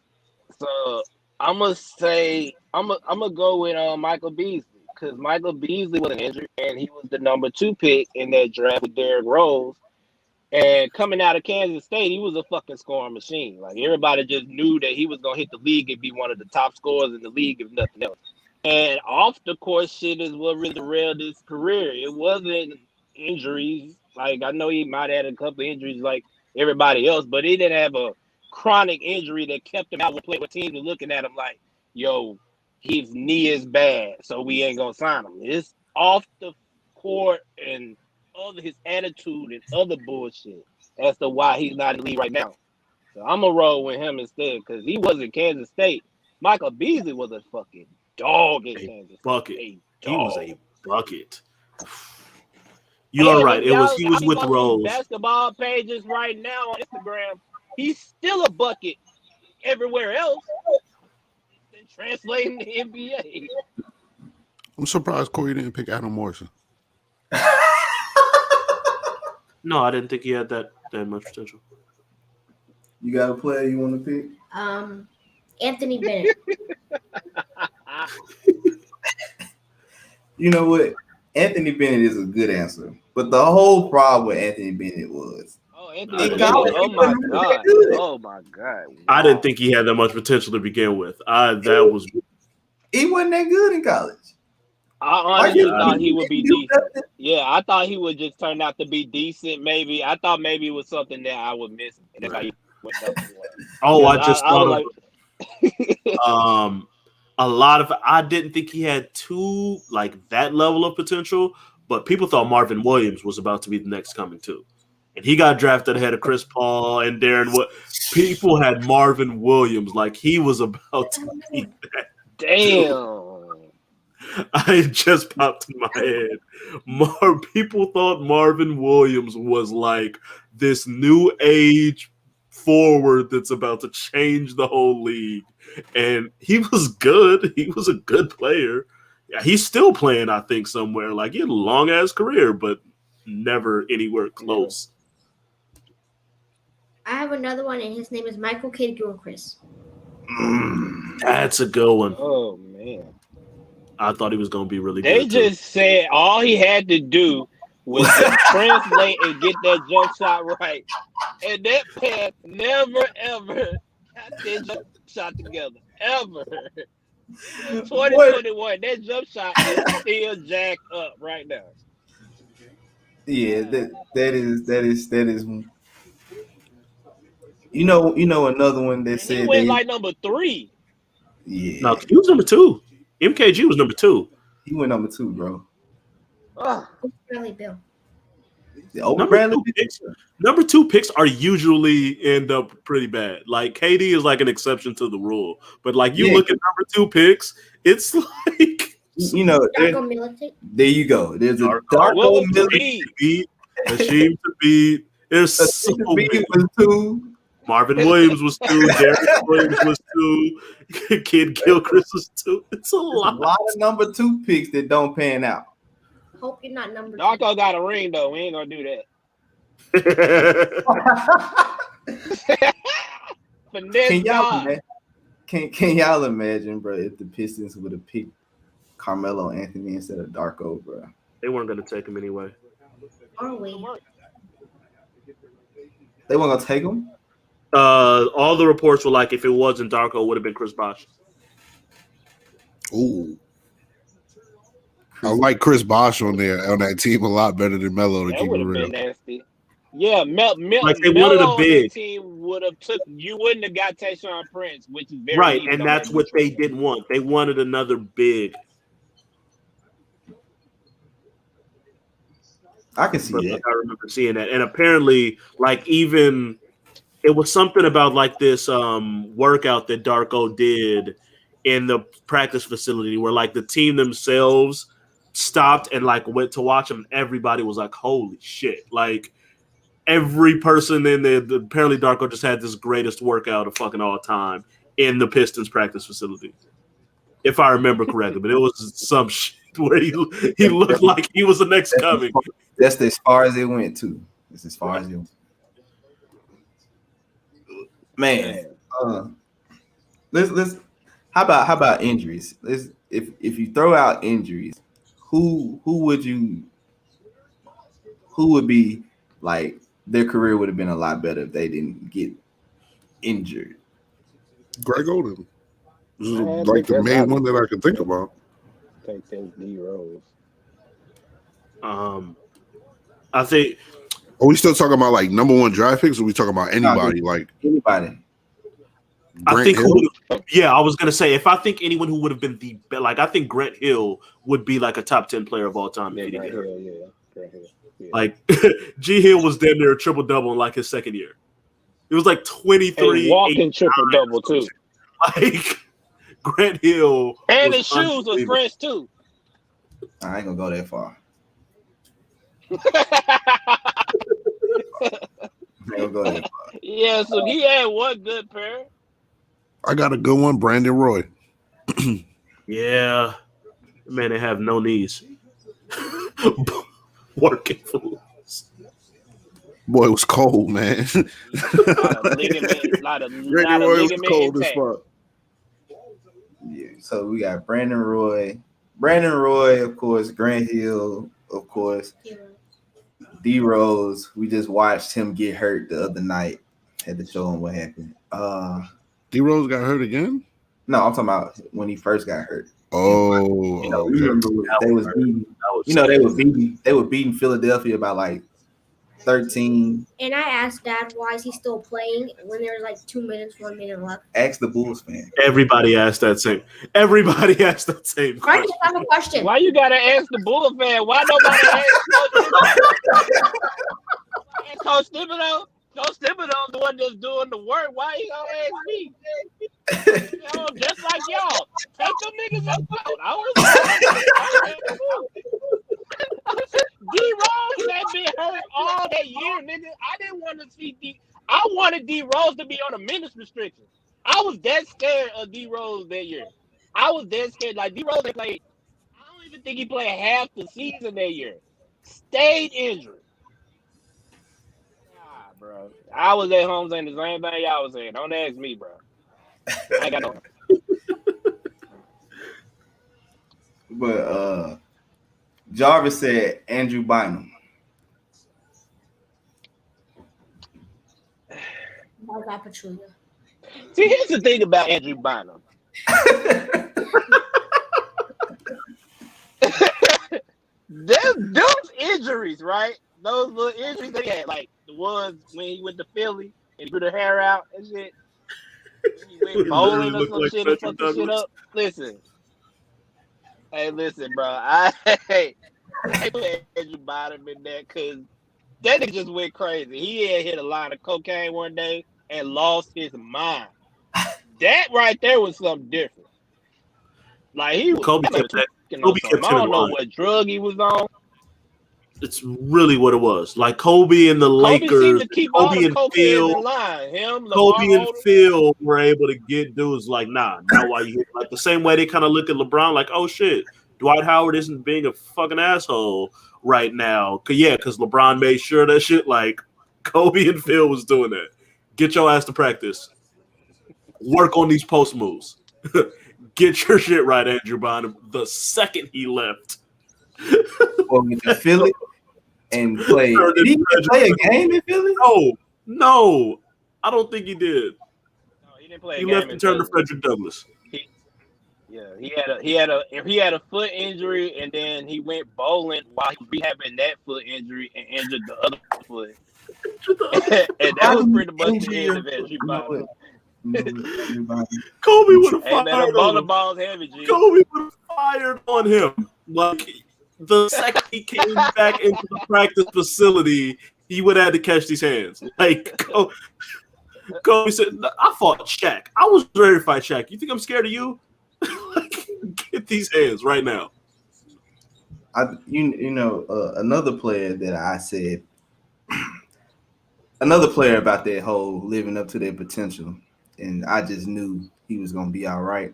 I'm gonna go with Michael Beasley because Michael Beasley was an injury, and he was the number 2 pick in that draft with Derrick Rose. And coming out of Kansas State, he was a fucking scoring machine. Like everybody just knew that he was gonna hit the league and be one of the top scorers in the league, if nothing else. And off the court shit is what really derailed his career. It wasn't injuries. Like I know he might have had a couple of injuries like everybody else, but he didn't have a chronic injury that kept him out with play. Where teams were looking at him like, "Yo, his knee is bad, so we ain't gonna sign him." It's off the court and his attitude and other bullshit as to why he's not in the league right now. So I'm gonna roll with him instead because he was in Kansas State. Michael Beasley was a fucking dog in Kansas State. He was a bucket. You're right. He was with Rose. Basketball pages right now on Instagram. He's still a bucket everywhere else. And translating the NBA. I'm surprised Corey didn't pick Adam Morrison. No, I didn't think he had that much potential. You got a player you want to pick? Anthony Bennett. You know what? Anthony Bennett is a good answer. But the whole problem with Anthony Bennett was Anthony Bennett. Oh my god. Oh my god. Wow. I didn't think he had that much potential to begin with. He wasn't that good in college. I honestly thought he would be decent. Yeah, I thought he would just turn out to be decent. Maybe I thought maybe it was something that I would miss. And that's how he went up. I just thought a lot of. I didn't think he had that level of potential, but people thought Marvin Williams was about to be the next coming too, and he got drafted ahead of Chris Paul and Darren. What people had Marvin Williams like he was about to be that. Damn. It just popped in my head. People thought Marvin Williams was like this new age forward that's about to change the whole league. And he was good. He was a good player. Yeah, he's still playing, I think, somewhere. Like he had a long ass career, but never anywhere close. I have another one, and his name is Michael Kidd-Gilchrist. That's a good one. Oh man. I thought he was going to be really good. They just said all he had to do was translate and get that jump shot right. And that pair never, ever got that jump shot together. Ever. 2021, that jump shot is still jacked up right now. Yeah, that is. You know another one that said he went like number 3. Yeah. No, he was number 2. MKG was number 2. He went number 2, bro. Bradley Bill. Number 2 picks are usually end up pretty bad. Like KD is like an exception to the rule, but like you look at number 2 picks, it's like there you go. There's a Darko Milicic Hasheem Thabeet. There's so many. Was 2. Marvin Williams was 2. Derrick Williams was 2. Kidd-Gilchrist was 2. It's a lot. A lot of number 2 picks that don't pan out. Hope you're not number 2. Darko got a ring though. We ain't gonna do that. Can y'all imagine, bro, if the Pistons would have picked Carmelo Anthony instead of Darko, bro? They weren't gonna take him anyway. Are we? They weren't gonna take him? All the reports were like if it wasn't Darko, it would have been Chris Bosh. Ooh. I like Chris Bosh on that team a lot better than Melo. To That keep it would have real. been nasty. Yeah, Like they wanted Melo a on that big, team would have took. You wouldn't have got Tayshaun Prince, which is very right? needed And on that's that what they Detroit. didn't want. They wanted another big. I can see But that. like, I remember seeing that, and apparently, like even it was something about like this workout that Darko did in the practice facility where like the team themselves stopped and like went to watch him. Everybody was like, "Holy shit!" Like every person in there. Apparently, Darko just had this greatest workout of fucking all time in the Pistons practice facility, if I remember correctly. But it was some shit where he looked like he was the next coming. That's as far as it went too. That's as far as it went. Man, let's. How about injuries? If you throw out injuries, who would be like their career would have been a lot better if they didn't get injured? Greg Oden. This is like the main one that I can think about. Take D Rose. I think. Are we still talking about like number one draft picks, or are we talking about anybody? Like anybody. I think I was gonna say if I think anyone who would have been I think Grant Hill would be like a top 10 player of all time. Yeah, Grant Hill, yeah. Like G Hill was damn near a triple double in like his second year. It was like 23 walking triple double too. Like Grant Hill, and his shoes was fresh too. I ain't gonna go that far. Yeah, so he had one good pair. I got a good one, Brandon Roy. Yeah, man, they have no knees. Working fools. Boy, it was cold, man. Brandon Roy was cold as fuck. Yeah, so we got Brandon Roy, of course, Grant Hill, of course, D Rose. We just watched him get hurt the other night. Had to show him what happened. D Rose got hurt again? No, I'm talking about when he first got hurt. Oh, they were beating Philadelphia by like 13. And I asked Dad why is he still playing when there's like 2 minutes, 1 minute left. Ask the Bulls fan. Everybody asked that same. Everybody asked that same question. I just have a question. Why you gotta ask the Bulls fan? Why nobody ask Coach Thibodeau? Coach Thibodeau, the one that's doing the work. Why you gonna ask me? Just like y'all, take them niggas out. D Rose had been hurt all that year, nigga. I didn't want to see I wanted D Rose to be on a minutes restriction. I was that scared of D Rose that year. I was that scared. Like D Rose played. I don't even think he played half the season that year. Stayed injured. Nah, bro. I was at home saying the same thing y'all was saying. Don't ask me, bro. I ain't got no. But Jarvis said Andrew Bynum. See, here's the thing about Andrew Bynum. Those injuries, right? Those little injuries that he had, like the ones when he went to Philly and he grew the hair out and shit. He went bowling or some shit and fucked the shit up. Listen. Hey, listen, bro. I put Andrew Bynum in there because that nigga just went crazy. He had hit a line of cocaine one day and lost his mind. That right there was something different. Like he was Kobe kept I don't know what drug he was on. It's really what it was. Like Kobe and the Lakers, Kobe and Phil, Kobe and Phil were able to get dudes like, nah, now why you like the same way they kind of look at LeBron, like, oh shit, Dwight Howard isn't being a fucking asshole right now. Because LeBron made sure that shit, like Kobe and Phil was doing that. Get your ass to practice. Work on these post moves. Get your shit right, Andrew Bynum. The second he left. Well, Philly and play. Did he play a game in Philly? No. I don't think he did. No, he didn't play a He game left and turned to Frederick Douglass. He had a foot injury, and then he went bowling while he was rehabbing that foot injury and injured the other foot. And that was pretty much the end of everybody. Kobe would have Hey man, fired a on bowling him. ball's heavy, G. Kobe would have fired on him. Like the second he came back into the practice facility, he would have had to catch these hands. Like Kobe said, I fought Shaq. I was ready to fight Shaq. You think I'm scared of you? Like, get these hands right now. Another player that I said, another player about that whole living up to their potential, and I just knew he was gonna be all right.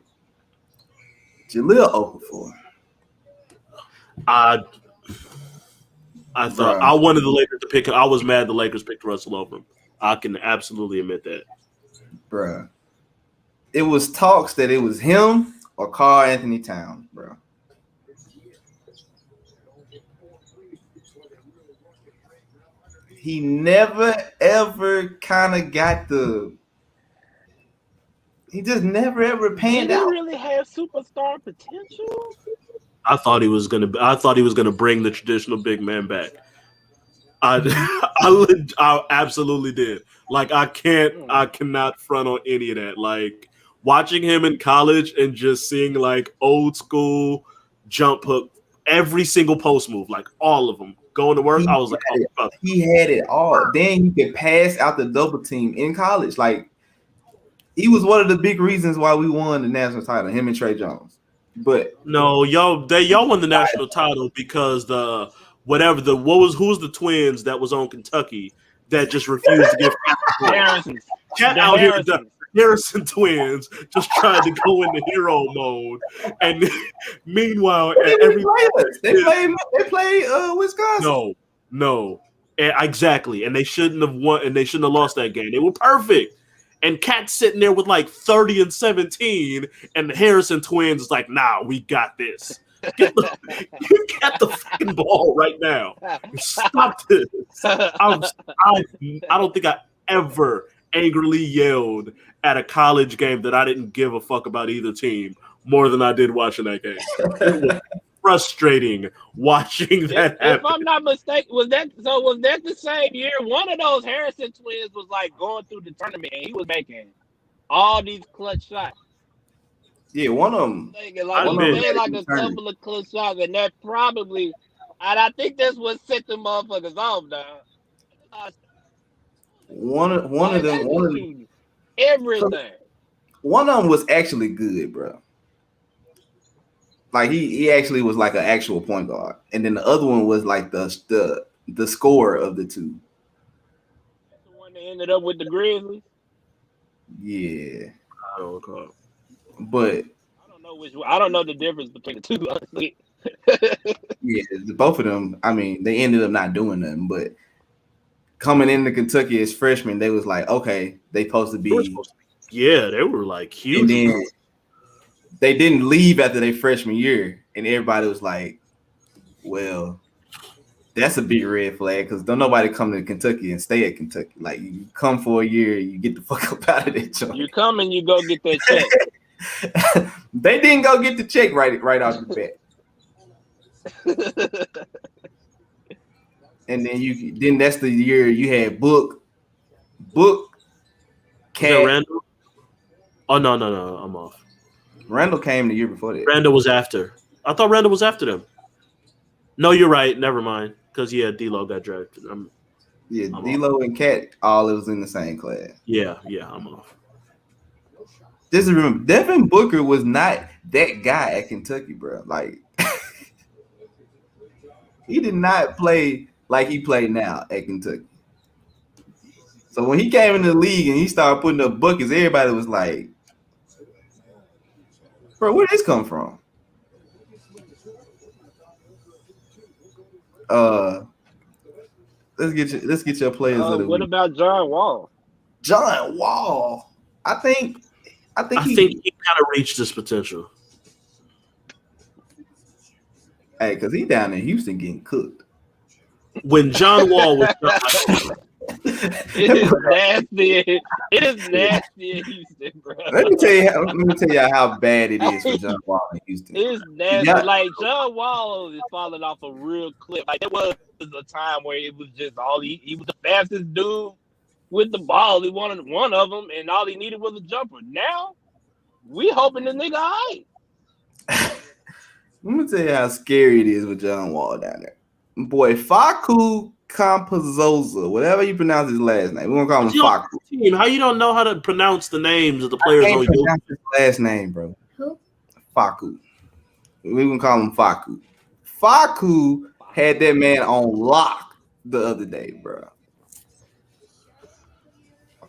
Jahlil Okafor. I thought I wanted the Lakers to pick him. I was mad the Lakers picked Russell over him. I can absolutely admit that. Bruh. It was talks that it was him or Karl Anthony Towns, bro. He never ever kind of got he just never ever panned out. Did he really have superstar potential? I thought he was gonna bring the traditional big man back. I absolutely did. Like I cannot front on any of that. Like watching him in college and just seeing like old school jump hook, every single post move, like all of them going to work. I was like, he had it all. Then he could pass out the double team in college. Like he was one of the big reasons why we won the national title. Him and Trey Jones. But no, y'all won the national title because who's the twins that was on Kentucky that just refused to give Harrison twins just tried to go into hero mode, and meanwhile, they play Wisconsin. No, exactly, and they shouldn't have won, and they shouldn't have lost that game. They were perfect. And Cat's sitting there with like 30 and 17, and the Harrison twins is like, nah, we got this. You get the fucking ball right now. Stop this. I don't think I ever angrily yelled at a college game that I didn't give a fuck about either team more than I did watching that game. It was frustrating watching that happen. If I'm not mistaken, was that the same year? One of those Harrison twins was like going through the tournament and he was making all these clutch shots. Yeah, one of them. He made like a couple of clutch shots, and that probably, and I think that's what set the motherfuckers off, dog. One of them, everything. One of them was actually good, bro. Like he actually was like an actual point guard, and then the other one was like the scorer of the two. That's the one that ended up with the Grizzlies. Yeah, I don't recall. But I don't know the difference between the two, honestly. Yeah, both of them. I mean, they ended up not doing nothing, but coming into Kentucky as freshmen, they was like, okay, they supposed to be. Yeah, they were like huge. And then they didn't leave after their freshman year, and everybody was like, well, that's a big red flag because don't nobody come to Kentucky and stay at Kentucky. Like, you come for a year, you get the fuck up out of that joint. You come and you go get that check. They didn't go get the check right off the bat. And then that's the year you had Book, Cat. Randall? Oh no, I'm off. Randall came the year before that. Randall was after. I thought Randall was after them. No, you're right. Never mind. Because D-Lo got drafted. I'm D-Lo and Cat, all it was in the same class. Yeah, I'm off. Just remember, Devin Booker was not that guy at Kentucky, bro. Like, he did not play like he played now at Kentucky. So when he came in the league and he started putting up buckets, everybody was like, bro, where did this come from? Let's get your players of the week. What about John Wall? John Wall. I think he kind of reached his potential. Hey, because he down in Houston getting cooked. When John Wall was It is nasty. It is nasty in Houston, bro. Let me tell you how bad it is for John Wall in Houston. It's nasty. Yeah. Like John Wall is falling off a real cliff. Like there was a time where it was just he was the fastest dude with the ball. He wanted one of them, and all he needed was a jumper. Now we hoping the nigga all right. Let me tell you how scary it is with John Wall down there. Boy, Facu Campazzosa, whatever you pronounce his last name. We're gonna call him Facu. Team, how you don't know how to pronounce the names of the players I can't on pronounce his last name, bro. Who? Facu. We're gonna call him Facu. Facu had that man on lock the other day, bro.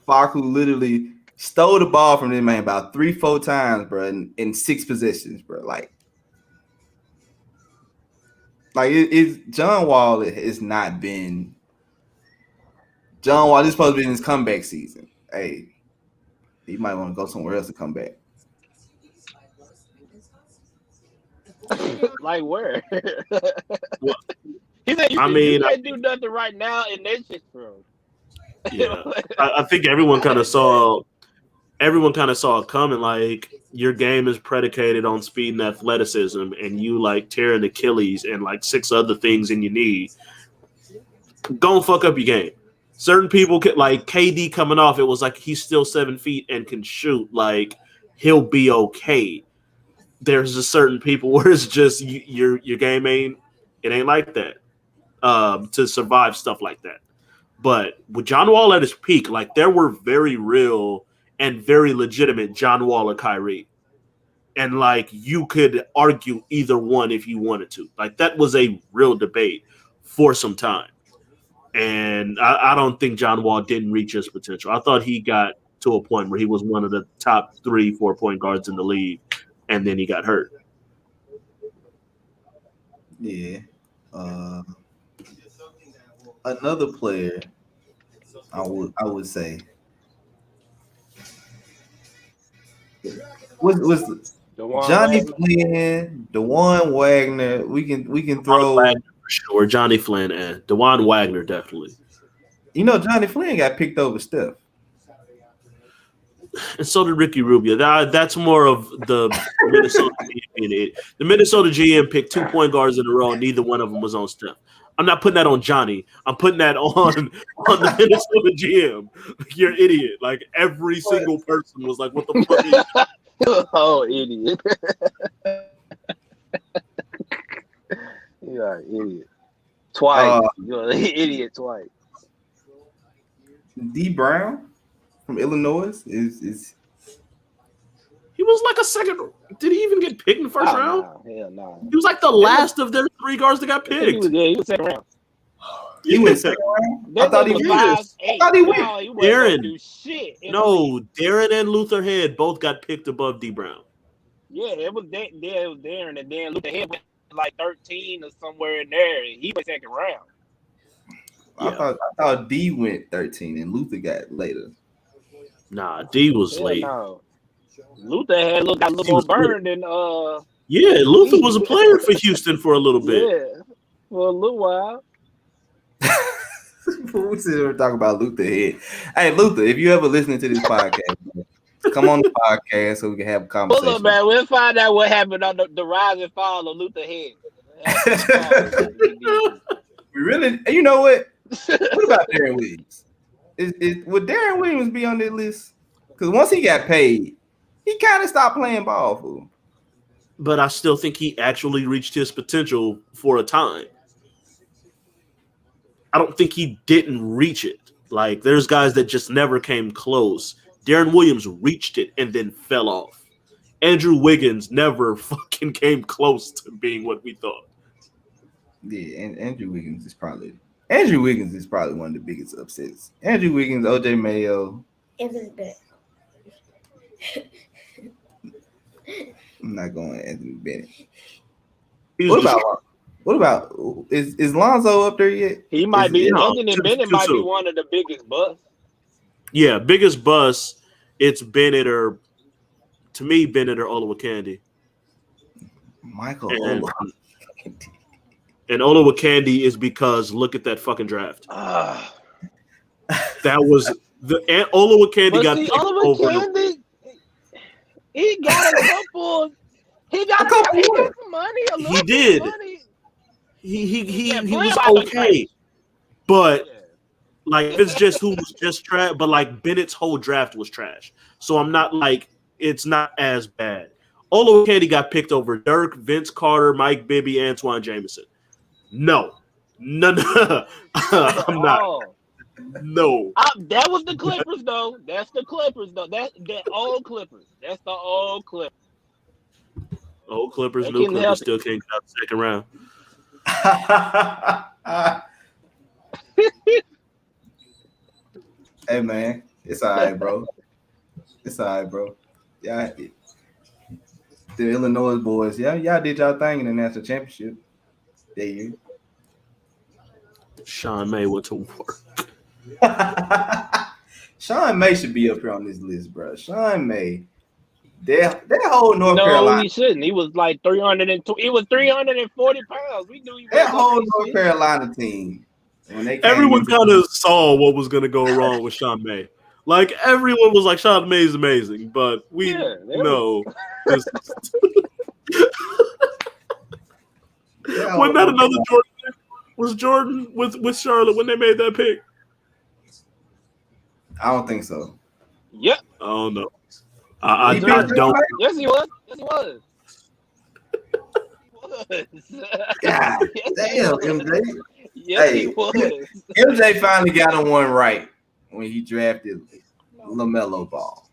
Facu literally stole the ball from this man about 3-4 times, bro, in 6 possessions, bro. Like it's John Wall has not been John Wall. This is supposed to be in his comeback season. Hey, he might want to go somewhere else to come back. Like where? Well, He said, I mean, you can't do nothing right now, and that shit's thrown. Yeah, I think everyone kind of saw it coming. Like your game is predicated on speed and athleticism, and you like tear an Achilles and like 6 other things in your knee. Go and fuck up your game. Certain people like KD coming off. It was like he's still 7 feet and can shoot. Like he'll be okay. There's just certain people where it's just your game ain't like that to survive stuff like that. But with John Wall at his peak, like there were very real and very legitimate John Wall or Kyrie. And like you could argue either one if you wanted to. Like that was a real debate for some time. And I don't think John Wall didn't reach his potential. I thought he got to a point where he was one of the top 3-4 point guards in the league, and then he got hurt. Yeah. Another player, I would say, was Johnny Flynn, DeJuan Wagner. We can throw Wagner for sure. Johnny Flynn and DeJuan Wagner definitely. You know, Johnny Flynn got picked over Steph. And so did Ricky Rubio. That's more of the Minnesota GM. The Minnesota GM picked 2 point guards in a row, and neither one of them was on Steph. I'm not putting that on Johnny. I'm putting that on the Minnesota GM. You're an idiot. Like every single person was like, "What the fuck?" Is oh, idiot! You're an idiot. Twice. You're an idiot twice. D. Brown from Illinois is he was like a second. Did he even get picked in the first round? Hell no. He was like the last of their 3 guards that got picked. He was second round. He went second round. I thought he went. I thought he went. No, he Darren. do shit. No, Darren and Luther Head both got picked above D. Brown. Yeah, it was Darren, and then Luther Head went like 13 or somewhere in there. He went second round. I thought D went 13 and Luther got later. Nah, D was late. No. Luther had got a little more burned than Yeah, Luther was a player for Houston for a little bit. Yeah, for a little while. We sit here talking about Luther Head. Hey, Luther, if you ever listening to this podcast, come on the podcast so we can have a conversation. Hold on, man. We'll find out what happened on the rise and fall of Luther Head. We really, you know what? What about Darren Williams? Would Darren Williams be on this list? Because once he got paid, he kind of stopped playing ball, fool. But I still think he actually reached his potential for a time. I don't think he didn't reach it. Like, there's guys that just never came close. Darren Williams reached it and then fell off. Andrew Wiggins never fucking came close to being what we thought. Yeah, and Andrew Wiggins is probably one of the biggest upsets. Andrew Wiggins, OJ Mayo. Anthony Bennett. I'm not going Anthony Bennett. What about is Lonzo up there yet? He might be. Anthony Bennett might be one of the biggest busts. Yeah, biggest bust. It's Bennett or Olowokandi. Michael Olowokandi. And Olowokandi is because look at that fucking draft. That was the Olowokandi But got see, picked Oliver over. Candy, he got a couple. He got some money. A little He bit did. of money. He was player-wise, okay, but Yeah. like it's just who was just trash. But like Bennett's whole draft was trash, so I'm not like it's not as bad. Olowokandi got picked over Dirk, Vince Carter, Mike Bibby, Antoine Jameson. No. I'm not. Oh. No. That was the Clippers, though. That's the Clippers, though. That's the old Clippers. That's the old Clippers. Old Clippers, They new couldn't Clippers help still can't get out the second round. Hey man, it's all right, bro. It's all right, bro. Yeah, the Illinois boys, y'all did y'all thing in the national championship that year. Sean May went to work. Sean May should be up here on this list, bro. Sean May, that whole North No, Carolina, he shouldn't. He was like 302. He was 340 pounds. We knew he that was whole North Carolina team. When they came Everyone into- kind of saw what was going to go wrong with Sean May. Like everyone was like, Sean May is amazing, but we know. Wasn't that another Jordan? Was Jordan with Charlotte when they made that pick? I don't think so. Yep. Oh no, I He don't. Yes, he was. Yes, he was. God damn, MJ. Yes, Hey. he was. MJ finally got him one right when he drafted LaMelo Ball.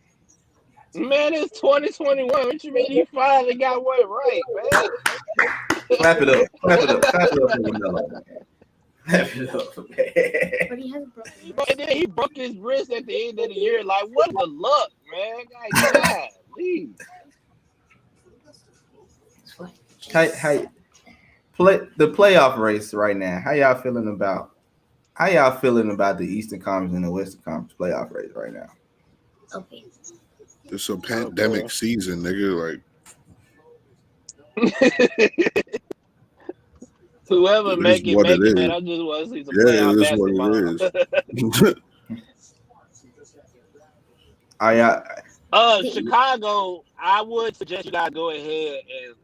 Man, it's 2021. What you mean he finally got one right, man? Clap it up. Clap it up. Clap it up for LaMelo, man. Clap it up, man. But he has broken. And then he broke his wrist at the end of the year. Like, what the luck, man? God, please. Hey, the playoff race right now. How y'all feeling about the Eastern Conference and the Western Conference playoff race right now? Okay. It's a pandemic season, nigga. Like Whoever make it, man. I just want to see some playoff basketball. What it is. Chicago, I would suggest you guys go ahead and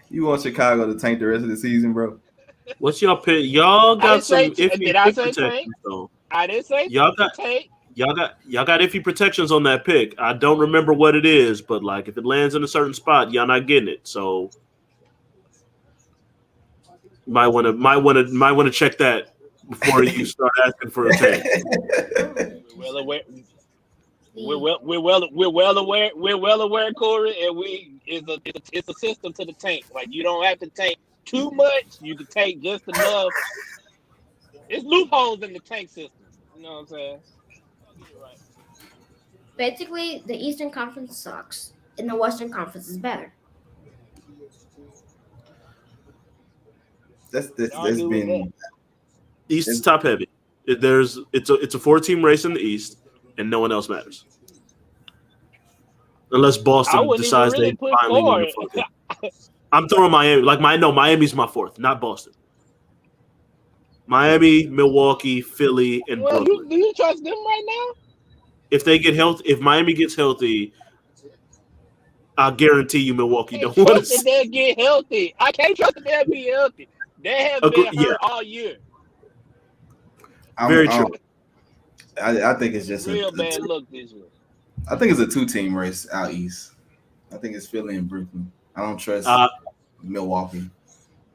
You want Chicago to tank the rest of the season, bro? What's y'all pick? Y'all got some iffy did I say protections tank? though. I didn't say Y'all got tank. Y'all got iffy protections on that pick. I don't remember what it is, but like if it lands in a certain spot, y'all not getting it. So might want to check that before you start asking for a tank. We're well aware, Corey, and it's a system to the tank. Like you don't have to tank too much. You can tank just enough. It's loopholes in the tank system. You know what I'm saying? Right. Basically, the Eastern Conference sucks, and the Western Conference is better. That's been East is top heavy. It's a 4-team race in the East, and no one else matters. Unless Boston decides they finally want to fuck it. I'm throwing Miami. Miami's my fourth, not Boston. Miami, Milwaukee, Philly, and Brooklyn. Do you trust them right now? If Miami gets healthy, I'll guarantee you Milwaukee don't want to. They'll get healthy. I can't trust that they'll be healthy. They have been hurt all year. Very true. I think it's just real bad look this year. I think it's a 2-team race out east. I think it's Philly and Brooklyn. I don't trust Milwaukee.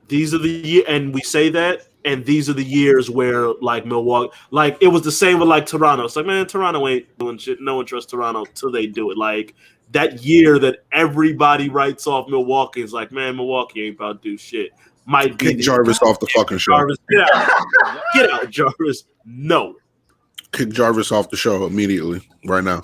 These are the year, and we say that, and these are the years where like Milwaukee, like it was the same with like Toronto. It's like, man, Toronto ain't doing shit. No one trusts Toronto till they do it. Like that year that everybody writes off Milwaukee is like, man, Milwaukee ain't about to do shit. Might be kick Jarvis off the fucking show. Jarvis, get out, Jarvis. No. Kick Jarvis off the show immediately, right now.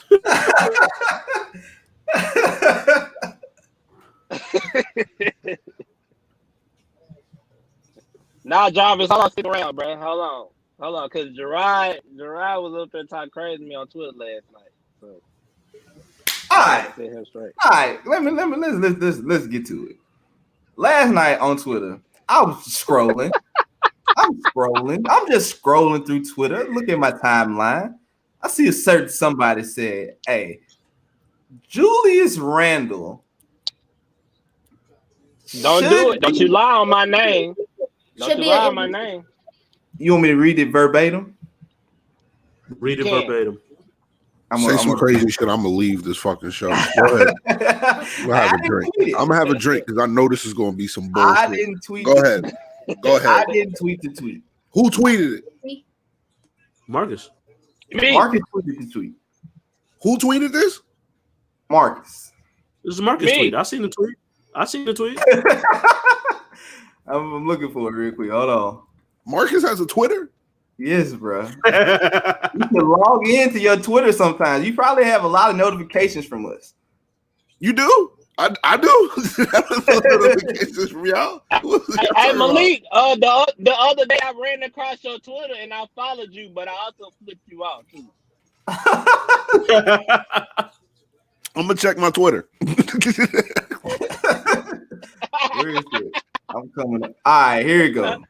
Nah, Jarvis, hold on, stick around, bro. Hold on, because Gerard was up there talking crazy to me on Twitter last night. So, all right, set him straight. all right. Let's get to it. last night on Twitter, I was scrolling. I'm just scrolling through Twitter. Look at my timeline. I see a certain somebody said, "Hey, Julius Randle." Don't do it. Don't you lie on my name. Don't you lie on my name. You want me to read it verbatim? Read it verbatim. Say some crazy shit. I'm gonna leave this fucking show. Go ahead. I'm gonna have a drink. I'm gonna have a drink because I know this is gonna be some bullshit. I didn't tweet. Go ahead. Go ahead. I didn't tweet the tweet. Who tweeted it? Marcus. Me. Marcus tweeted the tweet. Who tweeted this? Marcus. This is Marcus' tweet. I seen the tweet. I'm looking for it real quick. Hold on. Marcus has a Twitter? Yes, bro. You can log into your Twitter sometimes. You probably have a lot of notifications from us. You do? I do. Notifications from y'all. Hey, Malik, the other day I ran across your Twitter and I followed you, but I also flipped you out too. I'm gonna check my Twitter. Where is it? I'm coming up. All right, here we go.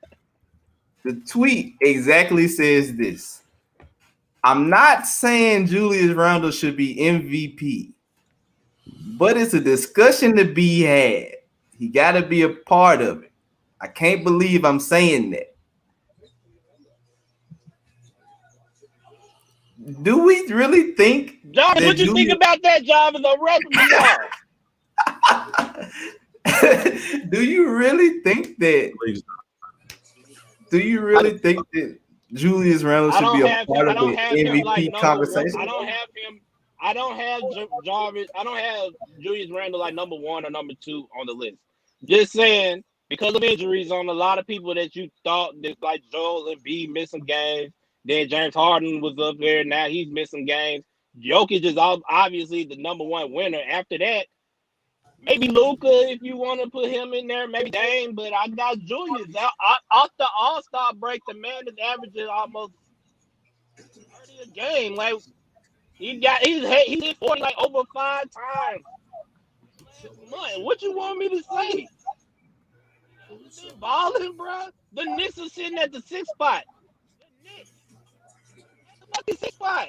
The tweet exactly says this. I'm not saying Julius Randle should be MVP, but it's a discussion to be had. He got to be a part of it. I can't believe I'm saying that. Do we really think? Jarvis, what you think about that, Jarvis? I'm rapping. Do you really think that? Do you really think that Julius Randle should be a part of the MVP conversation? I don't have Jarvis. I don't have Julius Randle like number 1 or number 2 on the list. Just saying, because of injuries on a lot of people that you thought that like Joel Embiid missed some games. Then James Harden was up there. Now he's missing games. Jokic is obviously the number 1 winner. After that, maybe Luka, if you want to put him in there, maybe Dame, but I got Julius. Off the All-Star break, the man is averaging almost 30 a game. Like he's hit 40 like over 5 times. What you want me to say? He's been balling, bro. The Knicks are sitting at the 6th spot. The Knicks. At the 6th spot.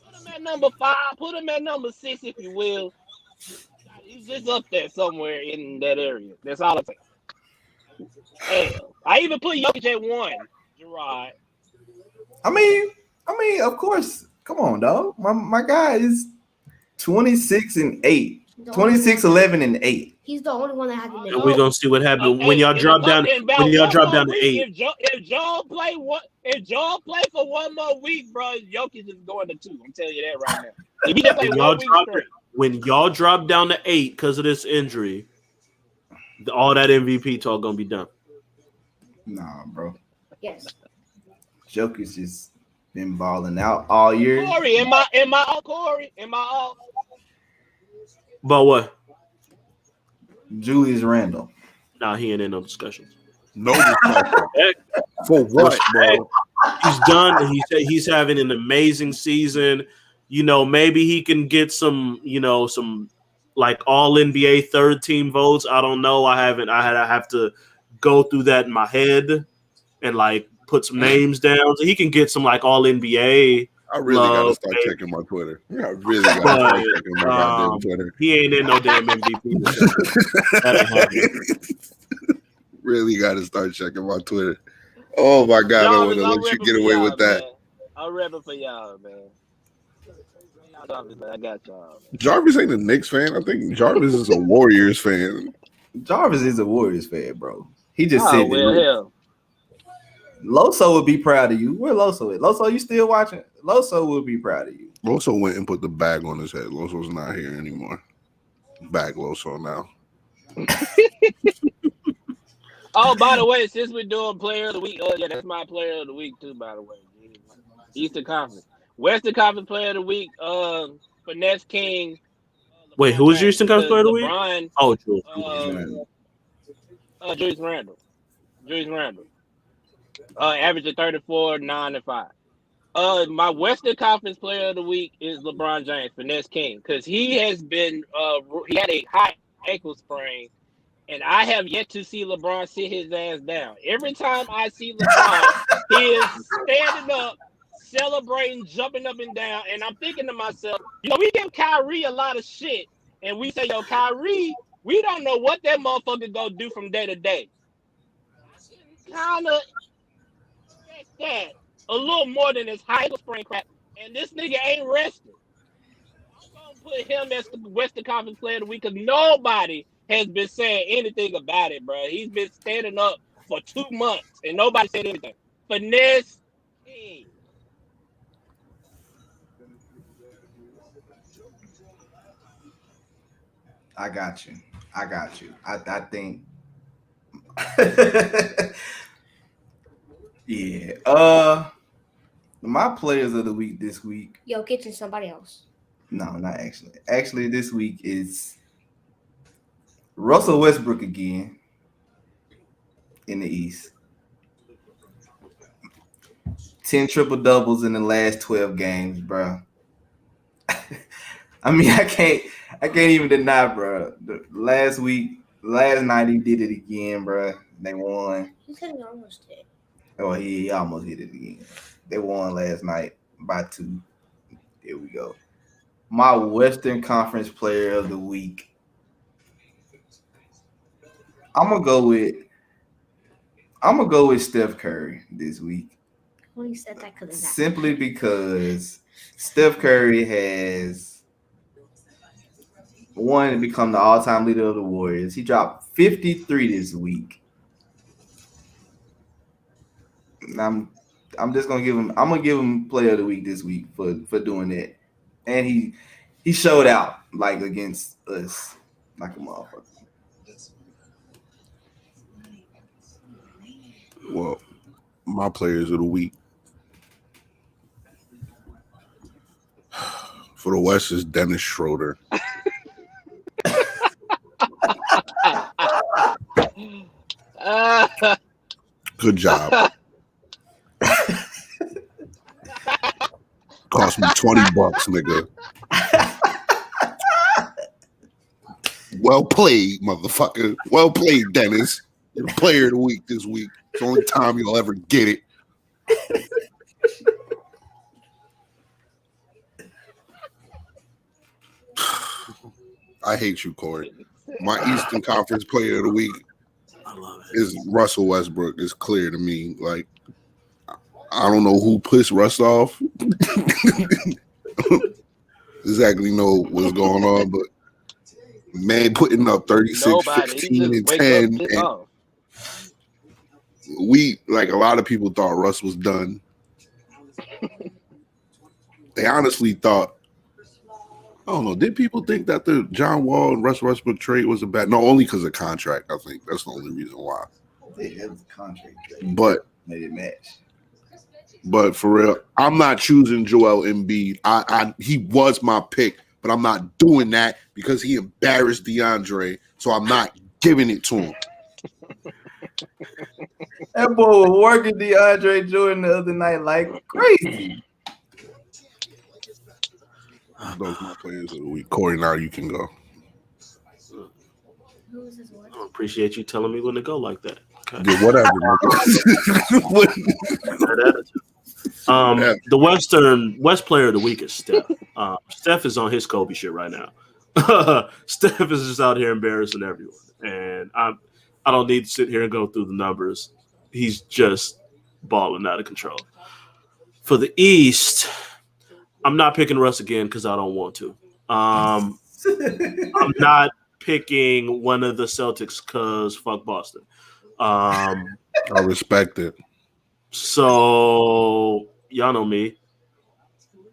Put him at number 5. Put him at number 6, if you will. He's just up there somewhere in that area. That's all I'm saying. Hell, I even put Jokic at 1. Gerard. I mean, of course. Come on, dog. My guy is 26-8. 26-11-8. He's the only one that has to make. And we're gonna see what happens when y'all drop down. When y'all drop down to 8. If Joel play for 1 more week, bro, Jokic is going to 2. I'm telling you that right now. If he just play 1 week straight. When y'all drop down to 8 because of this injury, all that MVP talk gonna be done. Nah, bro. Yes. Jokic just been balling out all year. Corey, am I off? But what? Julius Randle. Nah, he ain't in no discussions. No discussion. For what, bro? He's done. He's having an amazing season. You know, maybe he can get some like all NBA 3rd team votes. I don't know. I have to go through that in my head and like put some names down. So he can get some like all NBA. I really gotta start checking my Twitter. Yeah, I really gotta start checking my goddamn Twitter. He ain't in no damn MVP. That ain't happening. Really gotta start checking my Twitter. Oh my God, I want to let you get away with that. Man. I'm repping for y'all, man. I got y'all. Jarvis ain't a Knicks fan. I think Jarvis is a Warriors fan. Jarvis is a Warriors fan, bro. He just said hell. Loso would be proud of you. Where Loso is? Loso, you still watching? Loso would be proud of you. Loso went and put the bag on his head. Loso's not here anymore. Bag Loso now. Oh, by the way, since we're doing player of the week, yeah, that's my player of the week too, by the way. Eastern Conference. Western Conference player of the week, Finesse King. Wait, who was your Eastern Conference player of the week? LeBron, oh, Julius Randle. Average of 34, 9, and 5. My Western Conference Player of the Week is LeBron James, Finesse King, because he has been he had a high ankle sprain, and I have yet to see LeBron sit his ass down. Every time I see LeBron, he is standing up, celebrating, jumping up and down, and I'm thinking to myself, we give Kyrie a lot of shit, and we say, Kyrie, we don't know what that motherfucker gonna do from day to day. Kind of that a little more than his high sprain crap, and this nigga ain't resting. I'm gonna put him as the Western Conference Player of the Week because nobody has been saying anything about it, bro. He's been standing up for 2 months and nobody said anything. Finesse King. I got you. I think. Yeah. My players of the week this week. Jokic and somebody else. No, not actually. Actually, this week is Russell Westbrook again in the East. 10 triple doubles in the last 12 games, bro. I mean, I can't even deny, bro. Last night he did it again, bro. They won. He said he almost did. Oh, he almost hit it again. They won last night by 2. There we go. My Western Conference Player of the Week. I'm gonna go with Steph Curry this week. Well, you said that because of that. Simply because Steph Curry has become the all-time leader of the Warriors. He dropped 53 this week. I'm just gonna give him. I'm gonna give him Player of the Week this week for doing that, and he showed out like against us like a motherfucker. Well, my players of the week for the West is Dennis Schroeder. Good job. Cost me $20, nigga. Well played, motherfucker. Well played, Dennis. You're the player of the week this week. It's the only time you'll ever get it. I hate you, Corey. My Eastern Conference Player of the Week is Russell Westbrook. It's clear to me. Like, I don't know who pissed Russ off. Exactly know what's going on, but man putting up 36, 15, and 10. And a lot of people thought Russ was done. They honestly thought, I don't know, did people think that the John Wall and Russ Westbrook trade was a bad? No, only because of contract, I think. That's the only reason why. Yeah, it was a contract trade. But made it match. But for real, I'm not choosing Joel Embiid. He was my pick, but I'm not doing that because he embarrassed DeAndre, so I'm not giving it to him. That boy was working DeAndre Jordan the other night like crazy. Those are my players of the week. Corey, now you can go. I appreciate you telling me when to go like that. Okay. Yeah, whatever. The West Player of the Week is Steph. Steph is on his Kobe shit right now. Steph is just out here embarrassing everyone, and I don't need to sit here and go through the numbers. He's just balling out of control. For the East, I'm not picking Russ again because I don't want to. I'm not picking one of the Celtics because fuck Boston. I respect it. So y'all know me.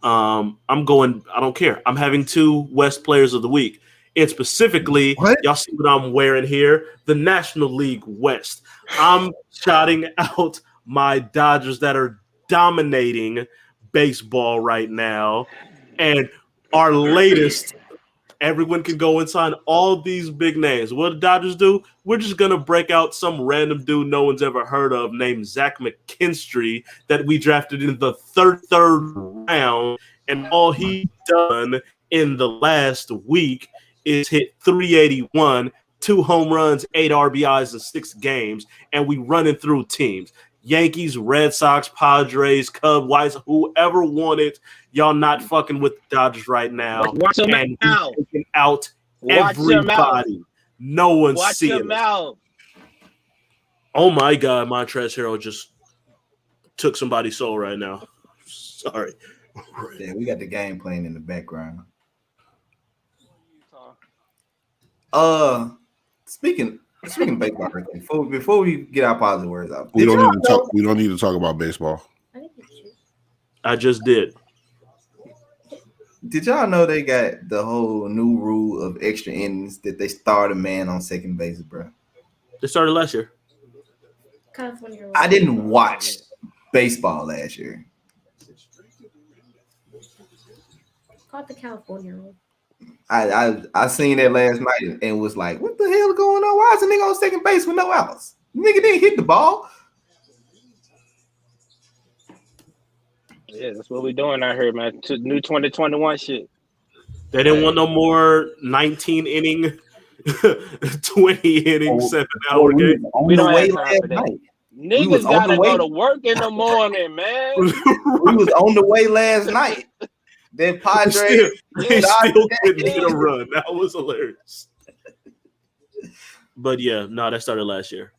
I'm going. I don't care. I'm having 2 West Players of the Week. And specifically, y'all see what I'm wearing here? The National League West. I'm shouting out my Dodgers that are dominating baseball right now. And our latest Everyone can go and sign all these big names. What the Dodgers do? We're just going to break out some random dude no one's ever heard of named Zach McKinstry that we drafted in the third round. And all he done in the last week is hit 381, 2 home runs, 8 RBIs in 6 games. And we running through teams. Yankees, Red Sox, Padres, Cubs, Whites, whoever wanted, y'all not fucking with the Dodgers right now. Watch your and mouth. Taking out Watch your mouth. everybody. No one's Watch seeing your it. mouth. Oh my God, Montrezl Harrell just took somebody's soul right now. Sorry. Yeah, we got the game playing in the background. Speaking of baseball, before we get our positive words out, We don't need to talk about baseball. I just did. Did y'all know they got the whole new rule of extra innings that they start a man on second base, bro? It started last year. California. I didn't watch baseball last year. Called the California rule. I seen that last night and was like, what the hell is going on? Why is a nigga on second base with no outs? Nigga didn't hit the ball. Yeah, that's what we doing out here, man. New 2021 shit. They didn't want no more 19 inning, 20 inning, 7-hour game. We don't have time for that. Niggas gotta go to work in the morning, man. We was on the way last night. Then Padres they still couldn't get a run. That was hilarious. But yeah, no, that started last year.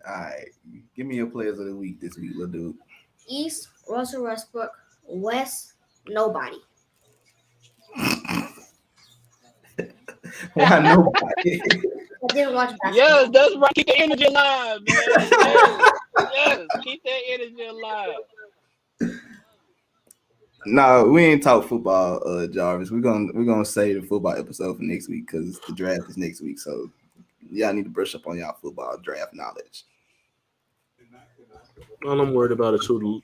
All right, give me your players of the week this week, little dude. East, Russell Westbrook. West, nobody. Why nobody? I didn't watch basketball. Yes, that's right. Keep the energy alive, man. Yes, keep that energy alive. No, we ain't talk football, Jarvis. We're gonna save the football episode for next week because the draft is next week. So y'all need to brush up on y'all football draft knowledge. All I'm worried about is who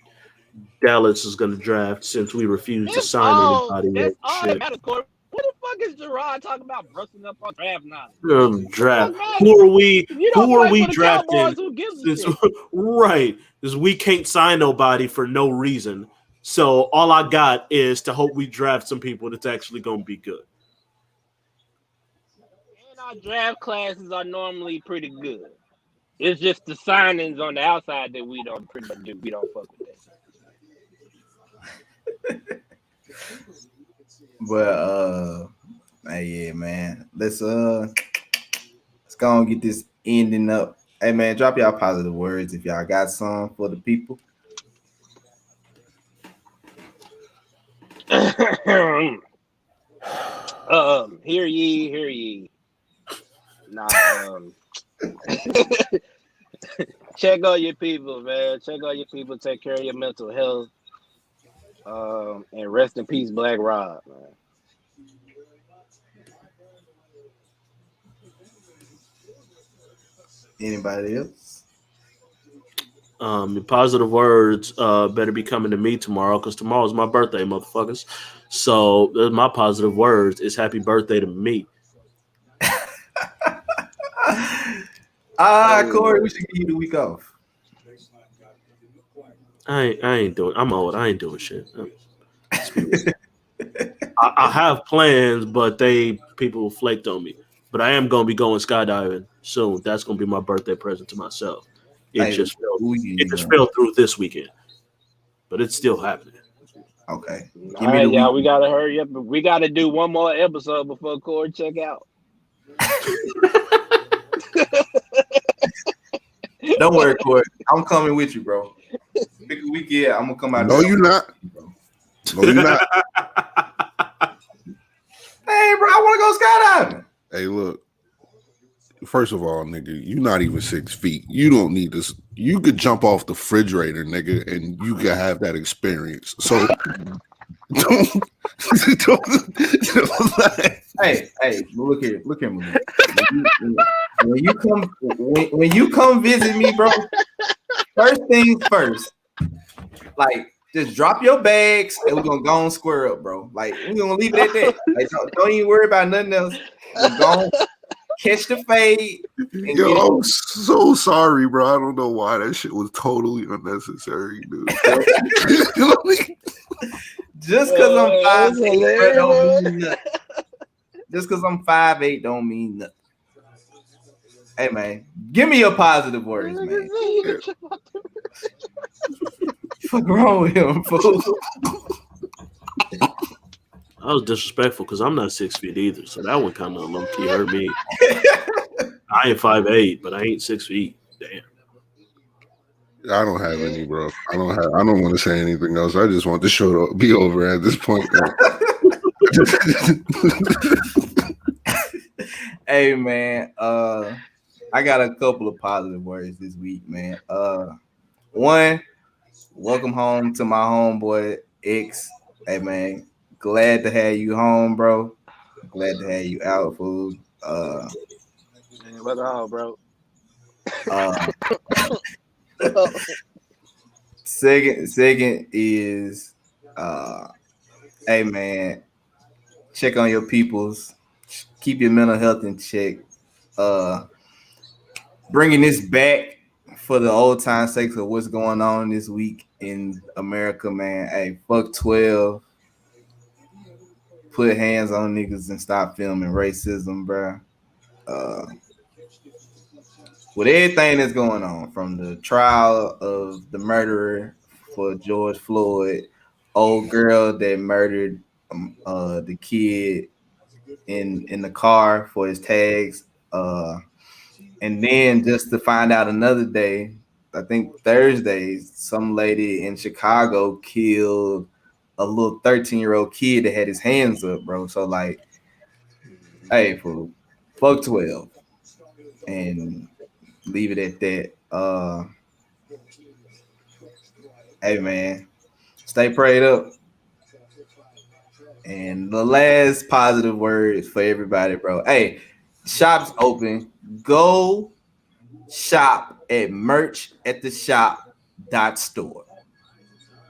Dallas is going to draft since we refuse to sign anybody. That's all that matters, Corey. What the fuck is Gerard talking about brushing up on draft knowledge? Draft. Who are we? Who are we drafting? Right, because we can't sign nobody for no reason. So all I got is to hope we draft some people that's actually going to be good. And our draft classes are normally pretty good. It's just the signings on the outside that we don't pretty much do. We don't fuck with that. But yeah, man. Let's go and get this ending up. Hey man, drop y'all positive words if y'all got some for the people. Hear ye. Nah, check on your people, man. Check on your people. Take care of your mental health. And rest in peace, Black Rob, man. Anybody else? Your positive words better be coming to me tomorrow because tomorrow's my birthday, motherfuckers. So my positive words is happy birthday to me. Corey, we should give you the week off. I ain't doing. I'm old. I ain't doing shit. I have plans, but people flaked on me. But I am gonna be going skydiving soon. That's gonna be my birthday present to myself. It just fell through this weekend, but it's still happening. Okay. All right, y'all, we gotta hurry up. We gotta do one more episode before Corey check out. Don't worry, Corey. I'm coming with you, bro. Pick a weekend. I'm gonna come out. No, you're not. No, you're not. Hey, bro, I want to go skydiving. Hey, look. First of all, nigga, you're not even 6 feet. You don't need this. You could jump off the refrigerator, nigga, and you could have that experience. So don't hey, look here, man. When you come visit me, bro, first things first. Like, Just drop your bags and we're gonna go and square up, bro. Like we're gonna leave it at that. Like don't even worry about nothing else. We're gonna catch the fade and Yo, get it. I'm so sorry, bro. I don't know why that shit was totally unnecessary, dude. Just because I'm 5'8", bro, don't mean hilarious. nothing. Just because I'm 5'8" don't mean nothing. Hey man, give me your positive words, man. What's wrong with him, fool? I was disrespectful because I'm not 6 feet either, so that one kind of low key hurt me. I ain't 5'8", but I ain't 6 feet. Damn. I don't have any, bro. I don't want to say anything else. I just want the show to be over at this point. Hey man, I got a couple of positive words this week, man. One, welcome home to my homeboy X. Hey man, glad to have you home, bro. Glad to have you out, food. Man, what's wrong, bro? Second is hey man, check on your peoples, keep your mental health in check. Bringing this back for the old time sakes of what's going on this week in America, man. Hey, fuck 12. Put hands on niggas and stop filming racism, bro. With everything that's going on, from the trial of the murderer for George Floyd, old girl that murdered the kid in the car for his tags, and then just to find out another day, I think Thursday, some lady in Chicago killed a little 13-year-old kid that had his hands up, bro. So like, hey, fool, fuck 12 and leave it at that. Hey man, stay prayed up. And the last positive word for everybody, bro. Hey, shop's open. Go shop at merchattheshop.store.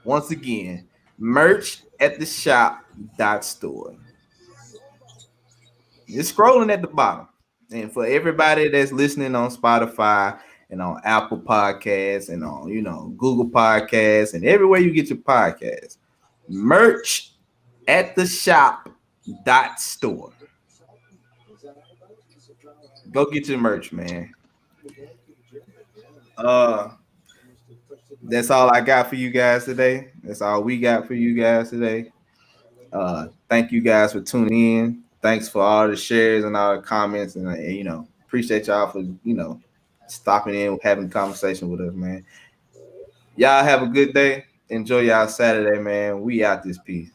Once again, merchattheshop.store. You're scrolling at the bottom. And for everybody that's listening on Spotify and on Apple Podcasts and on, Google Podcasts and everywhere you get your podcasts, merch at the shop.store. Go get your merch, man. That's all I got for you guys today. That's all we got for you guys today. Thank you guys for tuning in. Thanks for all the shares and all the comments, and appreciate y'all for stopping in, having a conversation with us, man. Y'all have a good day. Enjoy y'all Saturday, man. We out this piece.